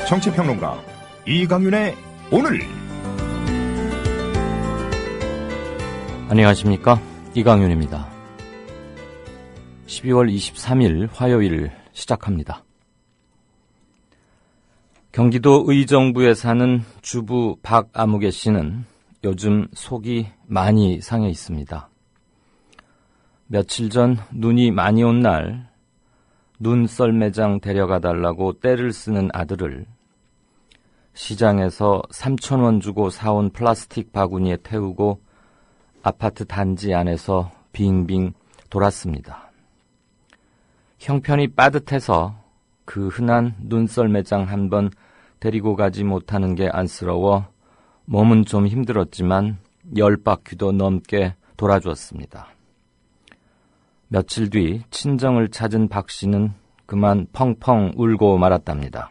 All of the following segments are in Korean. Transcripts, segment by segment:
정치평론가 이강윤의 오늘. 안녕하십니까, 이강윤입니다. 12월 23일 화요일 시작합니다. 경기도 의정부에 사는 주부 박아무개 씨는 요즘 속이 많이 상해 있습니다. 며칠 전 눈이 많이 온 날 눈썰 매장 데려가 달라고 떼를 쓰는 아들을 시장에서 3,000원 주고 사온 플라스틱 바구니에 태우고 아파트 단지 안에서 빙빙 돌았습니다. 형편이 빠듯해서 그 흔한 눈썰 매장 한 번 데리고 가지 못하는 게 안쓰러워 몸은 좀 힘들었지만 10바퀴도 넘게 돌아주었습니다. 며칠 뒤 친정을 찾은 박 씨는 그만 펑펑 울고 말았답니다.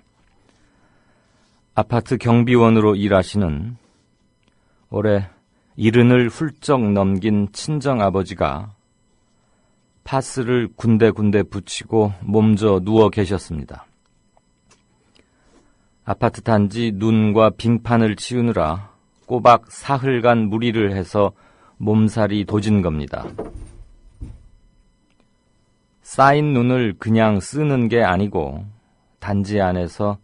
아파트 경비원으로 일하시는 올해 70을 훌쩍 넘긴 친정아버지가 파스를 군데군데 붙이고 몸져 누워 계셨습니다. 아파트 단지 눈과 빙판을 치우느라 꼬박 사흘간 무리를 해서 몸살이 도진 겁니다. 쌓인 눈을 그냥 쓰는 게 아니고 단지 안에서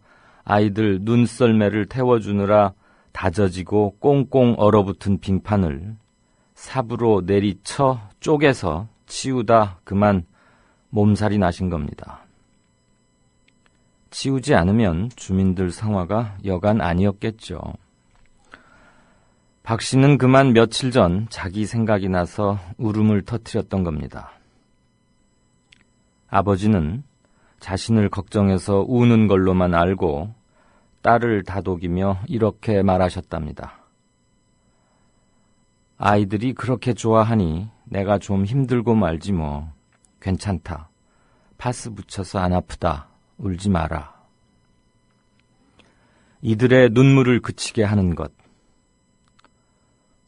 아이들 눈썰매를 태워주느라 다져지고 꽁꽁 얼어붙은 빙판을 삽으로 내리쳐 쪼개서 치우다 그만 몸살이 나신 겁니다. 치우지 않으면 주민들 상화가 여간 아니었겠죠. 박 씨는 그만 며칠 전 자기 생각이 나서 울음을 터뜨렸던 겁니다. 아버지는 자신을 걱정해서 우는 걸로만 알고 딸을 다독이며 이렇게 말하셨답니다. 아이들이 그렇게 좋아하니 내가 좀 힘들고 말지 뭐. 괜찮다. 파스 붙여서 안 아프다. 울지 마라. 이들의 눈물을 그치게 하는 것.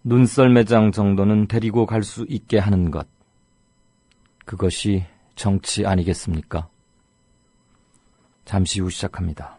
눈썰 매장 정도는 데리고 갈 수 있게 하는 것. 그것이 정치 아니겠습니까? 잠시 후 시작합니다.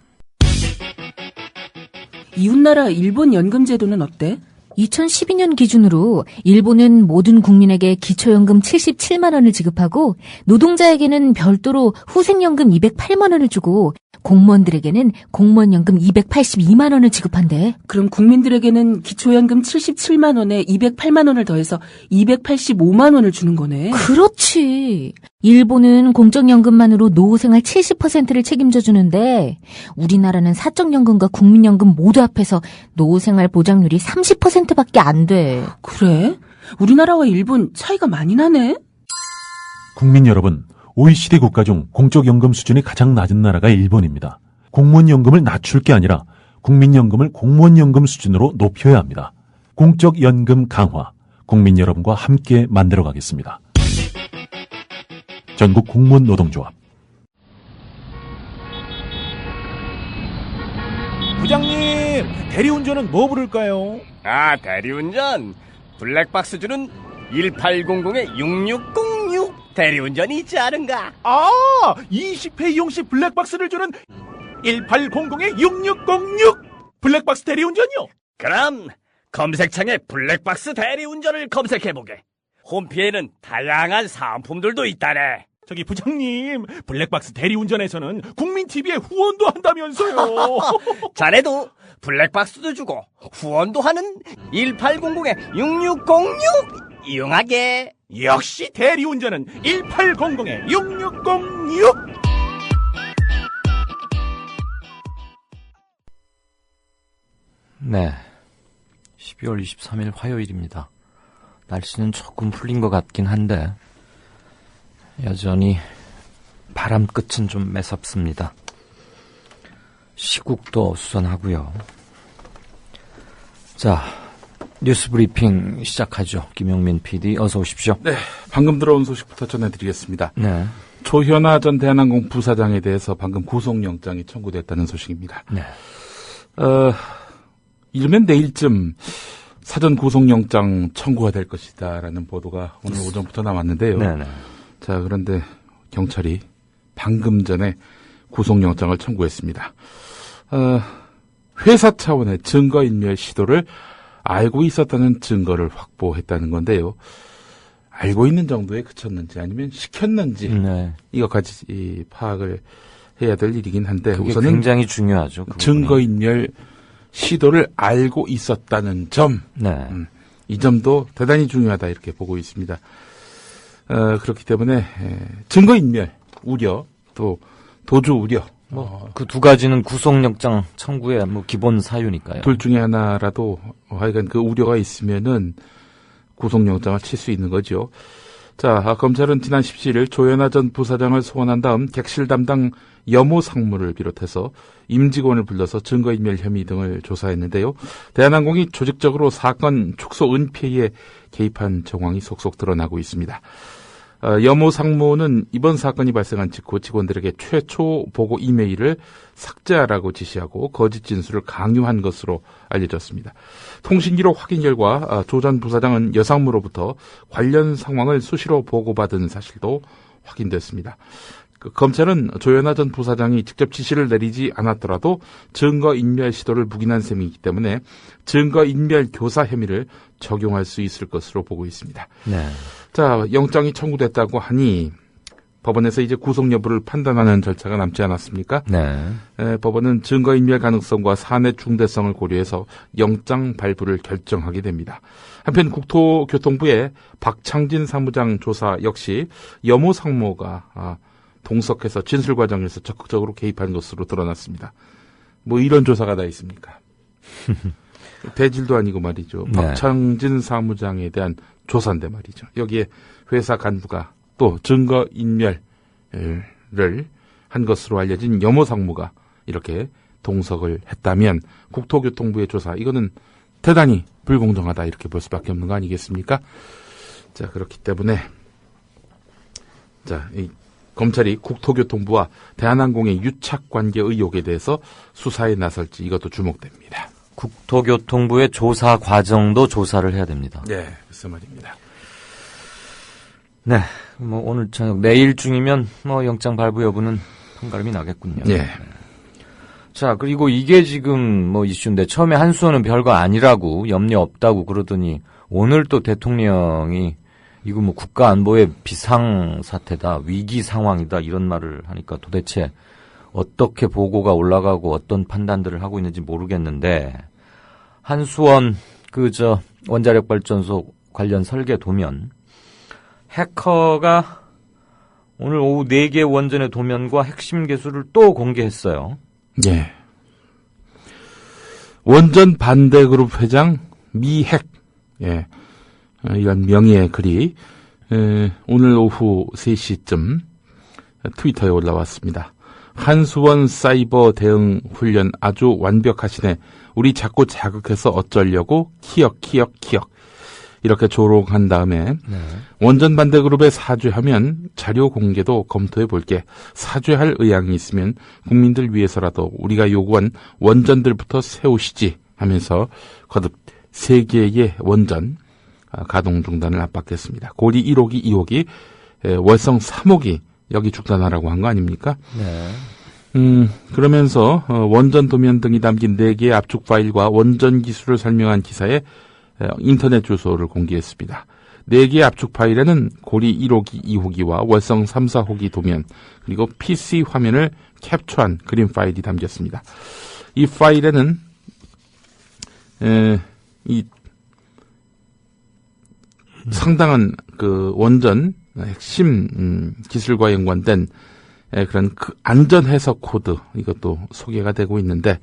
이웃나라 일본 연금 제도는 어때? 2012년 기준으로 일본은 모든 국민에게 기초연금 77만 원을 지급하고 노동자에게는 별도로 후생연금 208만 원을 주고 공무원들에게는 공무원연금 282만 원을 지급한대. 그럼 국민들에게는 기초연금 77만 원에 208만 원을 더해서 285만 원을 주는 거네. 그렇지. 일본은 공적연금만으로 노후생활 70%를 책임져 주는데 우리나라는 사적연금과 국민연금 모두 합해서 노후생활 보장률이 30%밖에 안 돼. 그래? 우리나라와 일본 차이가 많이 나네? 국민 여러분, OECD 국가 중 공적연금 수준이 가장 낮은 나라가 일본입니다. 공무원연금을 낮출 게 아니라 국민연금을 공무원연금 수준으로 높여야 합니다. 공적연금 강화, 국민 여러분과 함께 만들어가겠습니다. 전국 공무원 노동조합. 부장님, 대리운전은 뭐 부를까요? 아, 대리운전 블랙박스 주는 1800-6606 대리운전이 있지 않은가? 아, 20회 이용시 블랙박스를 주는 1800-6606 블랙박스 대리운전이요? 그럼 검색창에 블랙박스 대리운전을 검색해보게. 홈피에는 다양한 상품들도 있다네. 저기 부장님, 블랙박스 대리운전에서는 국민TV에 후원도 한다면서요. 자네도 블랙박스도 주고 후원도 하는 1800-6606 이용하게. 역시 대리운전은 1800-6606. 네, 12월 23일 화요일입니다. 날씨는 조금 풀린 것 같긴 한데 여전히 바람 끝은 좀 매섭습니다. 시국도 어수선하고요. 자, 뉴스 브리핑 시작하죠. 김용민 PD 어서 오십시오. 네, 방금 들어온 소식부터 전해드리겠습니다. 네. 조현아 전 대한항공 부사장에 대해서 방금 구속영장이 청구됐다는 소식입니다. 네. 이르면 내일쯤 사전 구속영장 청구가 될 것이다라는 보도가 오늘 오전부터 나왔는데요. 네네. 자, 그런데 경찰이 방금 전에 구속영장을 청구했습니다. 회사 차원의 증거인멸 시도를 알고 있었다는 증거를 확보했다는 건데요. 알고 있는 정도에 그쳤는지 아니면 시켰는지 네. 이것까지 파악을 해야 될 일이긴 한데 그게 우선은 굉장히 중요하죠. 그 증거인멸 시도를 알고 있었다는 점, 네. 이 점도 대단히 중요하다 이렇게 보고 있습니다. 그렇기 때문에 증거인멸 우려 또 도주 우려 그 두 가지는 구속영장 청구의 뭐 기본 사유니까요. 둘 중에 하나라도 하여간 그 우려가 있으면은 구속영장을 칠 수 있는 거죠. 자, 검찰은 지난 17일 조현아 전 부사장을 소환한 다음 객실 담당 여모 상무를 비롯해서 임직원을 불러서 증거인멸 혐의 등을 조사했는데요. 대한항공이 조직적으로 사건 축소 은폐에 개입한 정황이 속속 드러나고 있습니다. 여모 상무는 이번 사건이 발생한 직후 직원들에게 최초 보고 이메일을 삭제하라고 지시하고 거짓 진술을 강요한 것으로 알려졌습니다. 통신기록 확인 결과 조 전 부사장은 여상무로부터 관련 상황을 수시로 보고받은 사실도 확인됐습니다. 검찰은 조현아 전 부사장이 직접 지시를 내리지 않았더라도 증거인멸 시도를 묵인한 셈이기 때문에 증거인멸 교사 혐의를 적용할 수 있을 것으로 보고 있습니다. 네. 자, 영장이 청구됐다고 하니 법원에서 이제 구속 여부를 판단하는 절차가 남지 않았습니까? 네. 법원은 증거인멸 가능성과 사내 중대성을 고려해서 영장 발부를 결정하게 됩니다. 한편 국토교통부의 박창진 사무장 조사 역시 여모 상무가 동석해서 진술 과정에서 적극적으로 개입한 것으로 드러났습니다. 뭐 이런 조사가 다 있습니까? 대질도 아니고 말이죠. 네. 박창진 사무장에 대한 조사인데 말이죠. 여기에 회사 간부가 또 증거인멸을 한 것으로 알려진 여모 상무가 이렇게 동석을 했다면 국토교통부의 조사 이거는 대단히 불공정하다 이렇게 볼 수밖에 없는 거 아니겠습니까? 자, 그렇기 때문에 이 검찰이 국토교통부와 대한항공의 유착관계 의혹에 대해서 수사에 나설지 이것도 주목됩니다. 국토교통부의 조사 과정도 조사를 해야 됩니다. 네, 글쎄 말입니다. 네, 뭐 오늘 저녁 내일 중이면 뭐 영장 발부 여부는 판가름이 나겠군요. 네. 자, 그리고 이게 지금 뭐 이슈인데 처음에 한수원은 별거 아니라고 염려 없다고 그러더니 오늘 또 대통령이 이거 뭐 국가 안보의 비상 사태다, 위기 상황이다 이런 말을 하니까 도대체 어떻게 보고가 올라가고 어떤 판단들을 하고 있는지 모르겠는데 한수원 원자력 발전소 관련 설계 도면 해커가 오늘 오후 4개 원전의 도면과 핵심 개수를 또 공개했어요. 예. 원전 반대 그룹 회장 미핵. 예. 이런 명예의 글이 오늘 오후 3시쯤 트위터에 올라왔습니다. 한수원 사이버 대응 훈련 아주 완벽하시네. 우리 자꾸 자극해서 어쩌려고 키역. 이렇게 조롱한 다음에 원전 반대 그룹에 사죄하면 자료 공개도 검토해 볼게. 사죄할 의향이 있으면 국민들 위해서라도 우리가 요구한 원전들부터 세우시지 하면서 거듭 3개의 원전 가동 중단을 압박했습니다. 고리 1호기, 2호기, 월성 3호기 여기 중단하라고 한 거 아닙니까? 네. 그러면서 원전 도면 등이 담긴 4개의 압축 파일과 원전 기술을 설명한 기사에 인터넷 주소를 공개했습니다. 4개의 압축 파일에는 고리 1호기, 2호기와 월성 3, 4호기 도면 그리고 PC 화면을 캡처한 그림 파일이 담겼습니다. 이 파일에는 상당한 원전 핵심 기술과 연관된 그런 안전 해석 코드 이것도 소개가 되고 있는데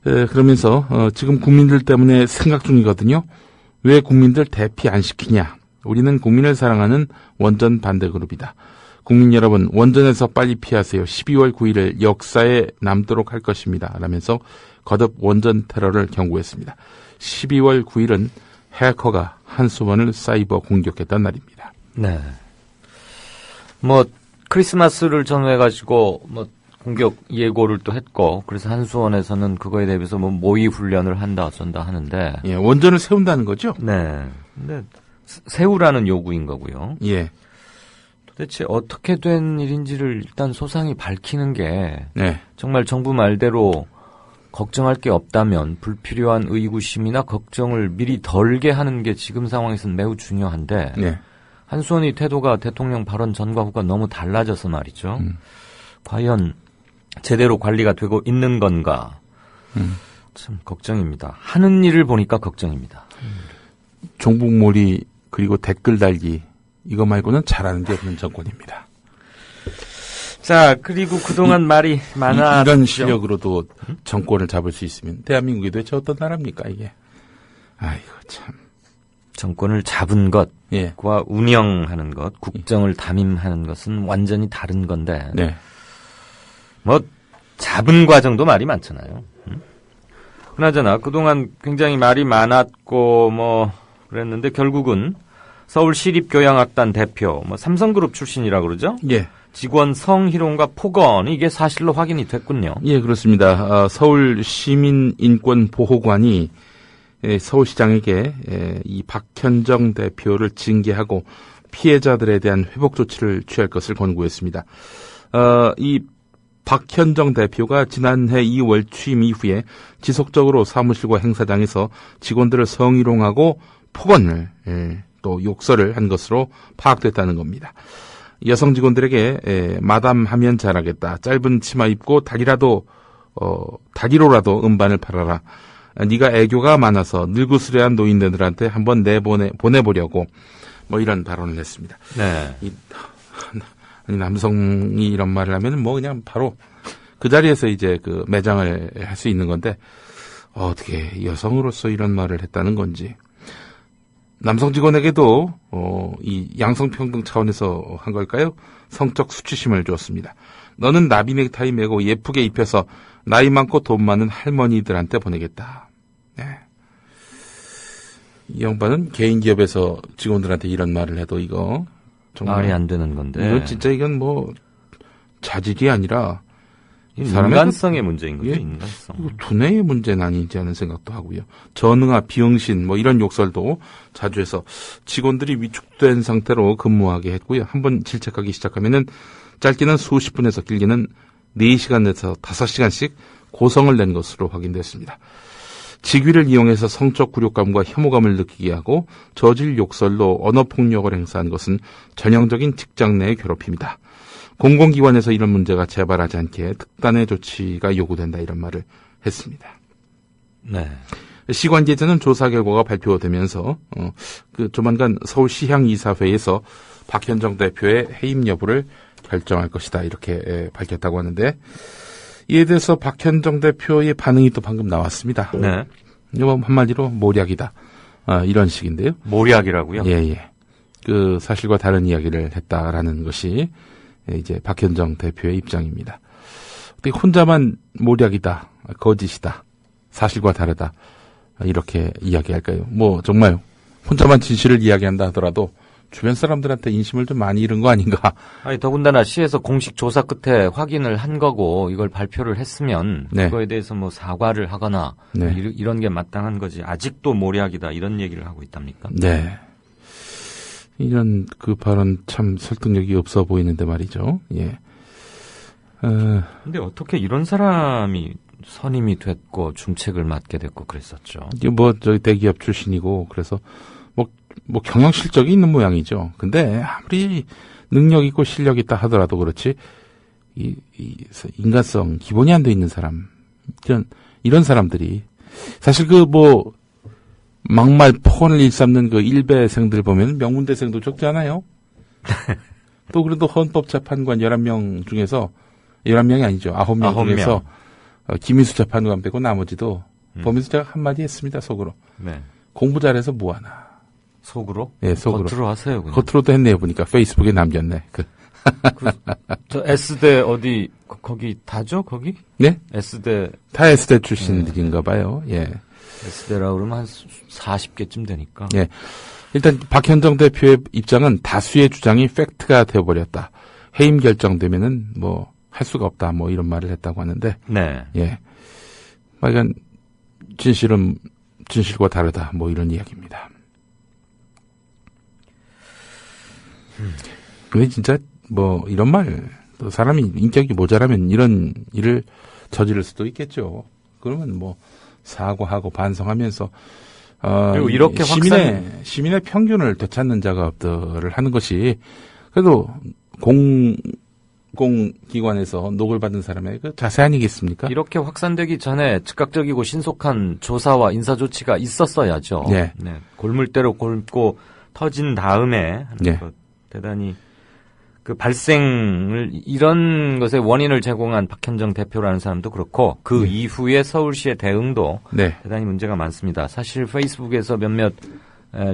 그러면서 지금 국민들 때문에 생각 중이거든요. 왜 국민들 대피 안 시키냐? 우리는 국민을 사랑하는 원전 반대 그룹이다. 국민 여러분, 원전에서 빨리 피하세요. 12월 9일을 역사에 남도록 할 것입니다. 라면서 거듭 원전 테러를 경고했습니다. 12월 9일은 해커가 한수원을 사이버 공격했던 날입니다. 네. 뭐 크리스마스를 전후해가지고 뭐 공격 예고를 또 했고 그래서 한수원에서는 그거에 대비해서 뭐 모의 훈련을 한다 어쩐다 하는데 예, 원전을 세운다는 거죠? 네. 근데 세우라는 요구인 거고요. 예. 대체 어떻게 된 일인지를 일단 소상히 밝히는 게 네. 정말 정부 말대로 걱정할 게 없다면 불필요한 의구심이나 걱정을 미리 덜게 하는 게 지금 상황에서는 매우 중요한데 네. 한수원의 태도가 대통령 발언 전과 후가 너무 달라져서 말이죠. 과연 제대로 관리가 되고 있는 건가? 참 걱정입니다. 하는 일을 보니까 걱정입니다. 종북몰이 그리고 댓글 달기 이거 말고는 잘하는 게 없는 정권입니다. 자, 그리고 그동안 말이 많았죠. 이런 실력으로도 정권을 잡을 수 있으면 대한민국이 도대체 어떤 나라입니까 이게? 아이고 참. 정권을 잡은 것과 예. 운영하는 것, 국정을 담임하는 것은 완전히 다른 건데 네. 뭐 잡은 과정도 말이 많잖아요. 그나저나 그동안 굉장히 말이 많았고 뭐 그랬는데 결국은 서울시립교양악단 대표, 뭐 삼성그룹 출신이라 그러죠? 예. 직원 성희롱과 폭언 이게 사실로 확인이 됐군요. 예, 그렇습니다. 서울 시민인권보호관이 서울시장에게 이 박현정 대표를 징계하고 피해자들에 대한 회복 조치를 취할 것을 권고했습니다. 이 박현정 대표가 지난해 2월 취임 이후에 지속적으로 사무실과 행사장에서 직원들을 성희롱하고 폭언을 또 욕설을 한 것으로 파악됐다는 겁니다. 여성 직원들에게 마담하면 잘하겠다. 짧은 치마 입고 닭이로라도 음반을 팔아라. 네가 애교가 많아서 늙으스레한 노인들한테 한번 보내보려고 뭐 이런 발언을 했습니다. 네. 아니, 남성이 이런 말을 하면 뭐 그냥 바로 그 자리에서 이제 그 매장을 할 수 있는 건데 어떻게 여성으로서 이런 말을 했다는 건지. 남성 직원에게도 이 양성평등 차원에서 한 걸까요? 성적 수치심을 주었습니다. 너는 나비 넥타이 메고 예쁘게 입혀서 나이 많고 돈 많은 할머니들한테 보내겠다. 네. 이 양반은 개인 기업에서 직원들한테 이런 말을 해도 이거 정말 말이 안 되는 건데. 이건 진짜 이건 뭐 자질이 아니라 인간성의 문제인 거죠. 예, 인간성. 두뇌의 문제는 아니지 않은 생각도 하고요. 전응아, 비응신 뭐 이런 욕설도 자주 해서 직원들이 위축된 상태로 근무하게 했고요. 한번 질책하기 시작하면은 짧게는 수십 분에서 길게는 4시간에서 5시간씩 고성을 낸 것으로 확인됐습니다. 직위를 이용해서 성적 굴욕감과 혐오감을 느끼게 하고 저질 욕설로 언어폭력을 행사한 것은 전형적인 직장 내의 괴롭힘이다. 공공기관에서 이런 문제가 재발하지 않게 특단의 조치가 요구된다 이런 말을 했습니다. 네. 시관계자는 조사 결과가 발표되면서 조만간 서울시향이사회에서 박현정 대표의 해임 여부를 결정할 것이다 이렇게 밝혔다고 하는데 이에 대해서 박현정 대표의 반응이 또 방금 나왔습니다. 네. 이거 한마디로 모략이다 이런 식인데요. 모략이라고요? 예. 그 사실과 다른 이야기를 했다라는 것이 이제 박현정 대표의 입장입니다. 어떻게 혼자만 모략이다, 거짓이다, 사실과 다르다 이렇게 이야기할까요? 뭐 정말 혼자만 진실을 이야기한다 하더라도 주변 사람들한테 인심을 좀 많이 잃은 거 아닌가? 아니 더군다나 시에서 공식 조사 끝에 확인을 한 거고 이걸 발표를 했으면 네. 그거에 대해서 뭐 사과를 하거나 네. 이런 게 마땅한 거지. 아직도 모략이다 이런 얘기를 하고 있답니까? 네. 이런 그 발언 참 설득력이 없어 보이는데 말이죠. 예. 근데 어떻게 이런 사람이 선임이 됐고 중책을 맡게 됐고 그랬었죠. 이게 뭐 저기 대기업 출신이고 그래서 뭐 경영 실적이 있는 모양이죠. 근데 아무리 능력 있고 실력 있다 하더라도 그렇지 이 인간성 기본이 안 돼 있는 사람 이런 사람들이 사실 그 뭐 막말 폭언을 일삼는 그 일베생들 보면 명문대생도 적지 않아요. 또 그래도 헌법재판관 11명 중에서 11명이 아니죠. 9명 중에서 김희수 재판관 빼고 나머지도 보면서 제가 한마디 했습니다. 속으로. 네. 공부 잘해서 뭐하나. 속으로? 예, 속으로. 겉으로 하세요. 그냥. 겉으로도 했네요. 보니까 페이스북에 남겼네. 저 S대 어디 거기 다죠? 거기? 네? S대 다 S대 출신들인가 봐요. 예. S대라 그러면 한 40개쯤 되니까. 예. 일단 박현정 대표의 입장은 다수의 주장이 팩트가 되어버렸다. 해임 결정되면은 뭐 할 수가 없다. 뭐 이런 말을 했다고 하는데. 네. 예. 그러니까 진실은 진실과 다르다. 뭐 이런 이야기입니다. 왜 진짜 뭐 이런 말, 또 사람이 인격이 모자라면 이런 일을 저지를 수도 있겠죠. 그러면 뭐 사과하고 반성하면서 그리고 이렇게 시민의 평균을 되찾는 작업들을 하는 것이 그래도 공공기관에서 녹을 받은 사람의 그 자세 아니겠습니까? 이렇게 확산되기 전에 즉각적이고 신속한 조사와 인사 조치가 있었어야죠. 네. 골물대로 곪고 터진 다음에 네. 대단히 그 발생을 이런 것의 원인을 제공한 박현정 대표라는 사람도 그렇고 그 이후에 서울시의 대응도 대단히 문제가 많습니다. 사실 페이스북에서 몇몇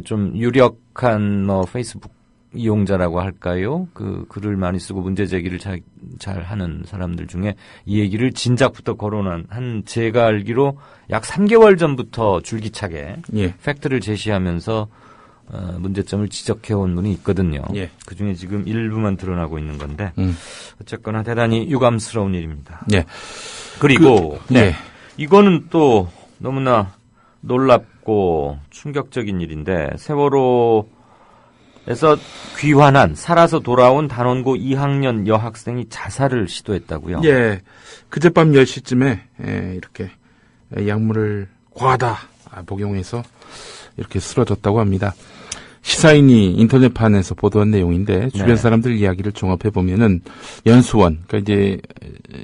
좀 유력한 페이스북 이용자라고 할까요? 그 글을 많이 쓰고 문제 제기를 잘 하는 사람들 중에 이 얘기를 진작부터 거론한 한 제가 알기로 약 3개월 전부터 줄기차게 팩트를 제시하면서 문제점을 지적해온 분이 있거든요. 그중에 지금 일부만 드러나고 있는 건데 어쨌거나 대단히 유감스러운 일입니다. 그리고 이거는 또 너무나 놀랍고 충격적인 일인데 세월호에서 귀환한 살아서 돌아온 단원고 2학년 여학생이 자살을 시도했다고요? 그젯밤 10시쯤에 이렇게 약물을 과다 복용해서 이렇게 쓰러졌다고 합니다. 시사인이 인터넷판에서 보도한 내용인데 주변 사람들 이야기를 종합해 보면은 연수원, 그러니까 이제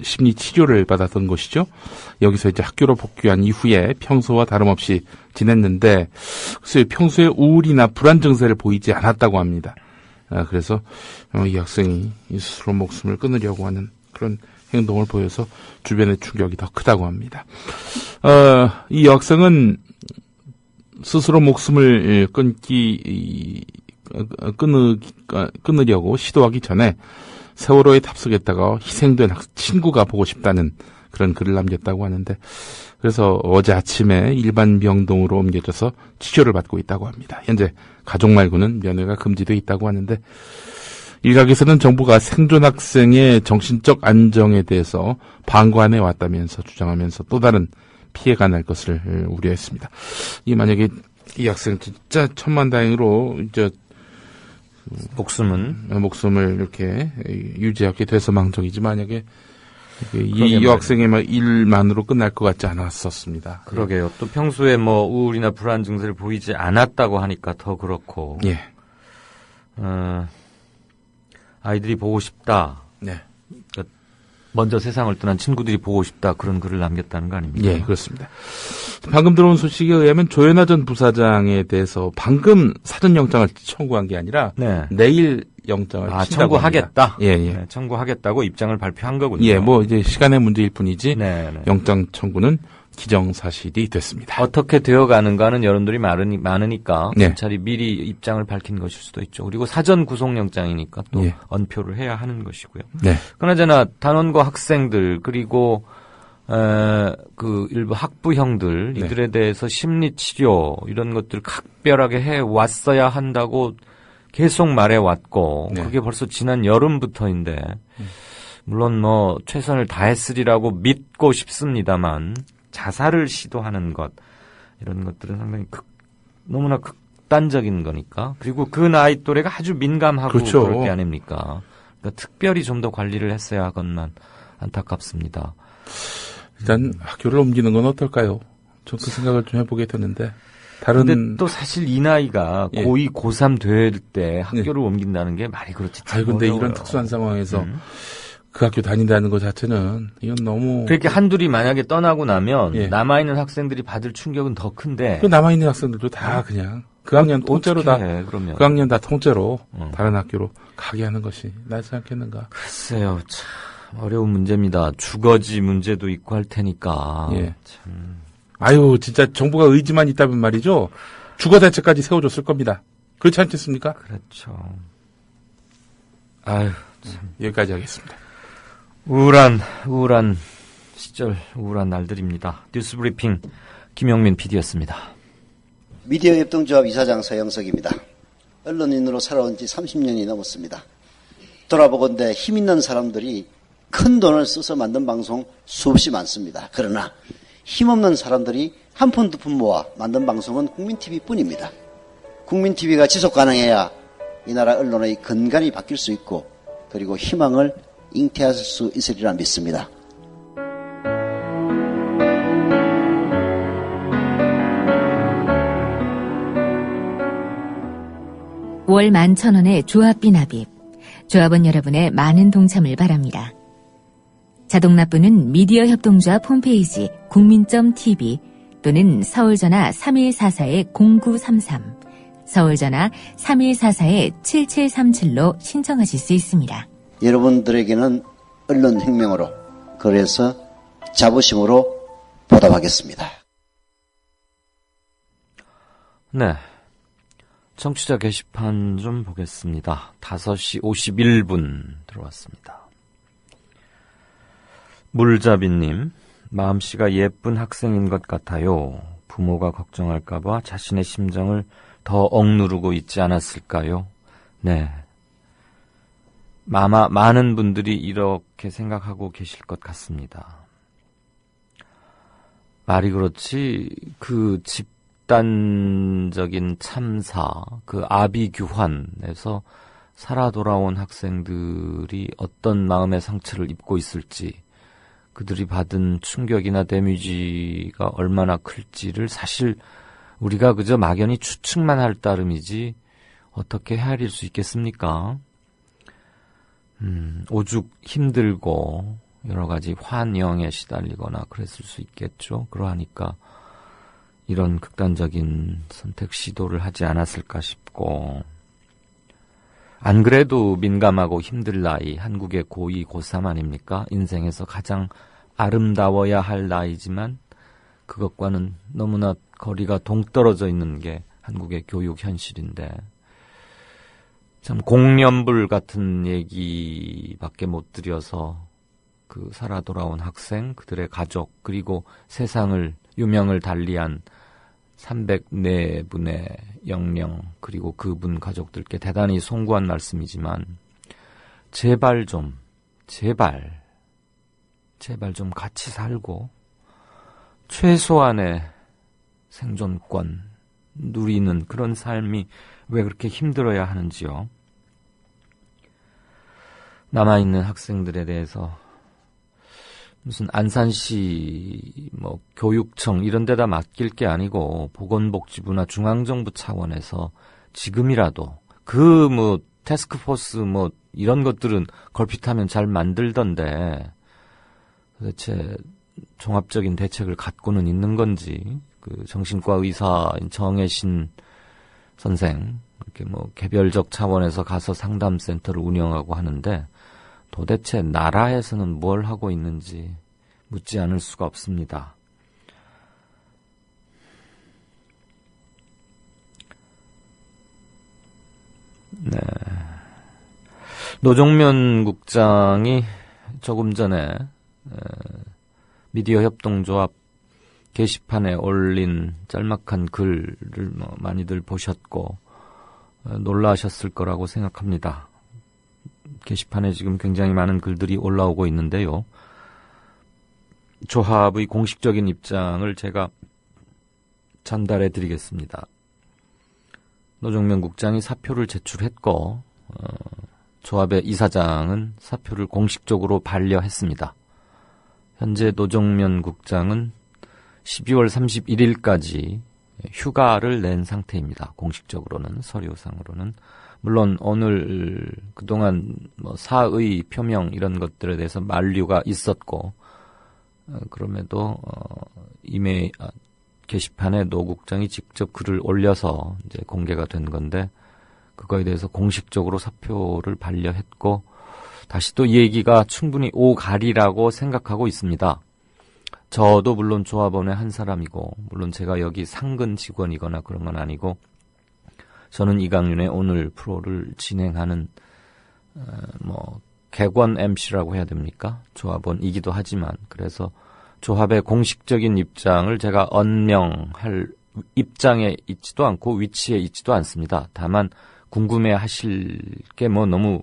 심리 치료를 받았던 곳이죠. 여기서 이제 학교로 복귀한 이후에 평소와 다름없이 지냈는데 글쎄요, 평소에 우울이나 불안 증세를 보이지 않았다고 합니다. 그래서 이 학생이 스스로 목숨을 끊으려고 하는 그런 행동을 보여서 주변의 충격이 더 크다고 합니다. 이 여학생은 스스로 목숨을 끊으려고 시도하기 전에 세월호에 탑승했다가 희생된 친구가 보고 싶다는 그런 글을 남겼다고 하는데 그래서 어제 아침에 일반 병동으로 옮겨져서 치료를 받고 있다고 합니다. 현재 가족 말고는 면회가 금지되어 있다고 하는데 일각에서는 정부가 생존 학생의 정신적 안정에 대해서 방관해 왔다면서 주장하면서 또 다른 피해가 날 것을 우려했습니다. 만약에 이 학생 진짜 천만다행으로 목숨을 이렇게 유지하게 돼서 망정이지 만약에 이 여학생의 일만으로 끝날 것 같지 않았었습니다. 그러게요. 또 평소에 우울이나 불안 증세를 보이지 않았다고 하니까 더 그렇고. 아이들이 보고 싶다. 그러니까 먼저 세상을 떠난 친구들이 보고 싶다. 그런 글을 남겼다는 거 아닙니까? 그렇습니다. 방금 들어온 소식에 의하면 조현아 전 부사장에 대해서 방금 사전영장을 청구한 게 아니라 내일 영장을 친다고 청구하겠다. 합니다. 청구하겠다고 입장을 발표한 거군요. 이제 시간의 문제일 뿐이지 영장 청구는 기정사실이 됐습니다. 어떻게 되어가는가는 여론들이 많으니까 검찰이 미리 입장을 밝힌 것일 수도 있죠. 그리고 사전 구속영장이니까 또 언표를 해야 하는 것이고요. 그나저나 단원고 학생들 그리고 그 일부 학부형들 이들에 대해서 심리치료 이런 것들 각별하게 해왔어야 한다고 계속 말해왔고 그게 벌써 지난 여름부터인데 물론 최선을 다했으리라고 믿고 싶습니다만 자살을 시도하는 것 이런 것들은 상당히 너무나 극단적인 거니까 그리고 그 나이 또래가 아주 민감하고 그럴 게 아닙니까? 그러니까 특별히 좀 더 관리를 했어야 하건만 안타깝습니다. 일단 학교를 옮기는 건 어떨까요? 저 그 생각을 좀 해보게 되는데 근데 또 사실 이 나이가 고2, 고3 될 때 학교를 옮긴다는 게 말이 그렇지. 근데 이런 특수한 상황에서 그 학교 다닌다는 것 자체는 이건 너무 그렇게 한둘이 만약에 떠나고 나면 남아있는 학생들이 받을 충격은 더 큰데 그 남아있는 학생들도 다 그냥 그 학년 통째로 그 학년 다 통째로 다른 학교로 가게 하는 것이 낫지 않겠는가? 글쎄요, 참 어려운 문제입니다. 주거지 문제도 있고 할 테니까. 참. 진짜 정부가 의지만 있다면 말이죠. 주거 대책까지 세워줬을 겁니다. 그렇지 않겠습니까? 그렇죠. 참. 여기까지 하겠습니다. 우울한 시절, 우울한 날들입니다. 뉴스 브리핑 김영민 PD였습니다. 미디어 협동조합 이사장 서영석입니다. 언론인으로 살아온 지 30년이 넘었습니다. 돌아보건대 힘 있는 사람들이 큰 돈을 써서 만든 방송 수없이 많습니다. 그러나 힘없는 사람들이 한 푼 두 푼 모아 만든 방송은 국민TV뿐입니다. 국민TV가 지속 가능해야 이 나라 언론의 근간이 바뀔 수 있고 그리고 희망을 잉태할 수 있으리라 믿습니다. 월 11,000원의 조합비 납입. 조합원 여러분의 많은 동참을 바랍니다. 자동납부는 미디어협동조합 홈페이지 국민.tv 또는 서울전화 3144-0933, 서울전화 3144-7737로 신청하실 수 있습니다. 여러분들에게는 언론혁명으로, 그래서 자부심으로 보답하겠습니다. 네. 청취자 게시판 좀 보겠습니다. 5시 51분 들어왔습니다. 물잡이님, 마음씨가 예쁜 학생인 것 같아요. 부모가 걱정할까봐 자신의 심정을 더 억누르고 있지 않았을까요? 네. 아마 많은 분들이 이렇게 생각하고 계실 것 같습니다. 말이 그렇지, 그 집단적인 참사, 그 아비규환에서 살아 돌아온 학생들이 어떤 마음의 상처를 입고 있을지, 그들이 받은 충격이나 데미지가 얼마나 클지를 사실 우리가 그저 막연히 추측만 할 따름이지 어떻게 헤아릴 수 있겠습니까? 오죽 힘들고 여러 가지 환영에 시달리거나 그랬을 수 있겠죠. 그러하니까 이런 극단적인 선택 시도를 하지 않았을까 싶고, 안 그래도 민감하고 힘들 나이, 한국의 고2, 고3 아닙니까? 인생에서 가장 아름다워야 할 나이지만 그것과는 너무나 거리가 동떨어져 있는 게 한국의 교육 현실인데, 참 공연불 같은 얘기밖에 못 드려서 그 살아 돌아온 학생, 그들의 가족, 그리고 세상을 유명을 달리한 304분의 영령, 그리고 그분 가족들께 대단히 송구한 말씀이지만 제발 좀 같이 살고 최소한의 생존권 누리는 그런 삶이 왜 그렇게 힘들어야 하는지요. 남아있는 학생들에 대해서 무슨 안산시 교육청 이런 데다 맡길 게 아니고 보건복지부나 중앙정부 차원에서 지금이라도 태스크포스 이런 것들은 걸핏하면 잘 만들던데 도대체 종합적인 대책을 갖고는 있는 건지, 그 정신과 의사인 정혜신 선생 이렇게 개별적 차원에서 가서 상담센터를 운영하고 하는데 도대체 나라에서는 뭘 하고 있는지 묻지 않을 수가 없습니다. 네. 노종면 국장이 조금 전에 미디어 협동조합 게시판에 올린 짤막한 글을 많이들 보셨고 놀라셨을 거라고 생각합니다. 게시판에 지금 굉장히 많은 글들이 올라오고 있는데요. 조합의 공식적인 입장을 제가 전달해 드리겠습니다. 노종면 국장이 사표를 제출했고 조합의 이사장은 사표를 공식적으로 반려했습니다. 현재 노종면 국장은 12월 31일까지 휴가를 낸 상태입니다. 공식적으로는, 서류상으로는. 물론 오늘 그동안 사의 표명 이런 것들에 대해서 만류가 있었고, 그럼에도 게시판에 노 국장이 직접 글을 올려서 이제 공개가 된 건데, 그거에 대해서 공식적으로 사표를 반려했고, 다시 또 이 얘기가 충분히 오가리라고 생각하고 있습니다. 저도 물론 조합원의 한 사람이고, 물론 제가 여기 상근 직원이거나 그런 건 아니고, 저는 이강윤의 오늘 프로를 진행하는 객원 MC라고 해야 됩니까? 조합원이기도 하지만, 그래서 조합의 공식적인 입장을 제가 언명할 입장에 있지도 않고 위치에 있지도 않습니다. 다만 궁금해하실 게 너무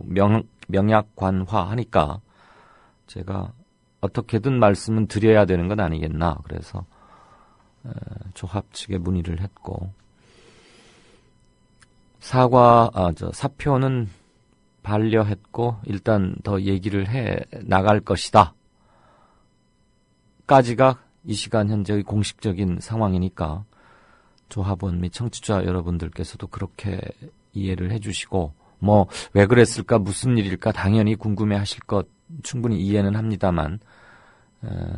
명약관화하니까 제가 어떻게든 말씀은 드려야 되는 건 아니겠나. 그래서 조합 측에 문의를 했고, 사표는 반려했고 일단 더 얘기를 해 나갈 것이다. 까지가 이 시간 현재의 공식적인 상황이니까 조합원 및 청취자 여러분들께서도 그렇게 이해를 해주시고 왜 그랬을까 무슨 일일까 당연히 궁금해하실 것 충분히 이해는 합니다만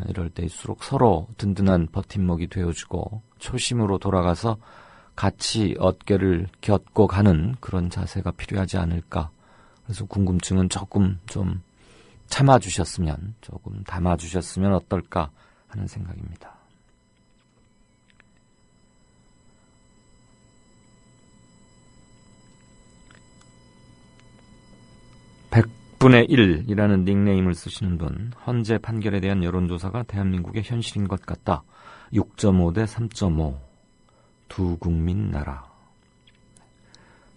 이럴 때일수록 서로 든든한 버팀목이 되어주고 초심으로 돌아가서 같이 어깨를 곁고 가는 그런 자세가 필요하지 않을까. 그래서 궁금증은 조금 좀 참아주셨으면, 조금 담아주셨으면 어떨까 하는 생각입니다. (100분의 1)이라는 닉네임을 쓰시는 분, 헌재 판결에 대한 여론조사가 대한민국의 현실인 것 같다. 6.5 대 3.5 두 국민 나라.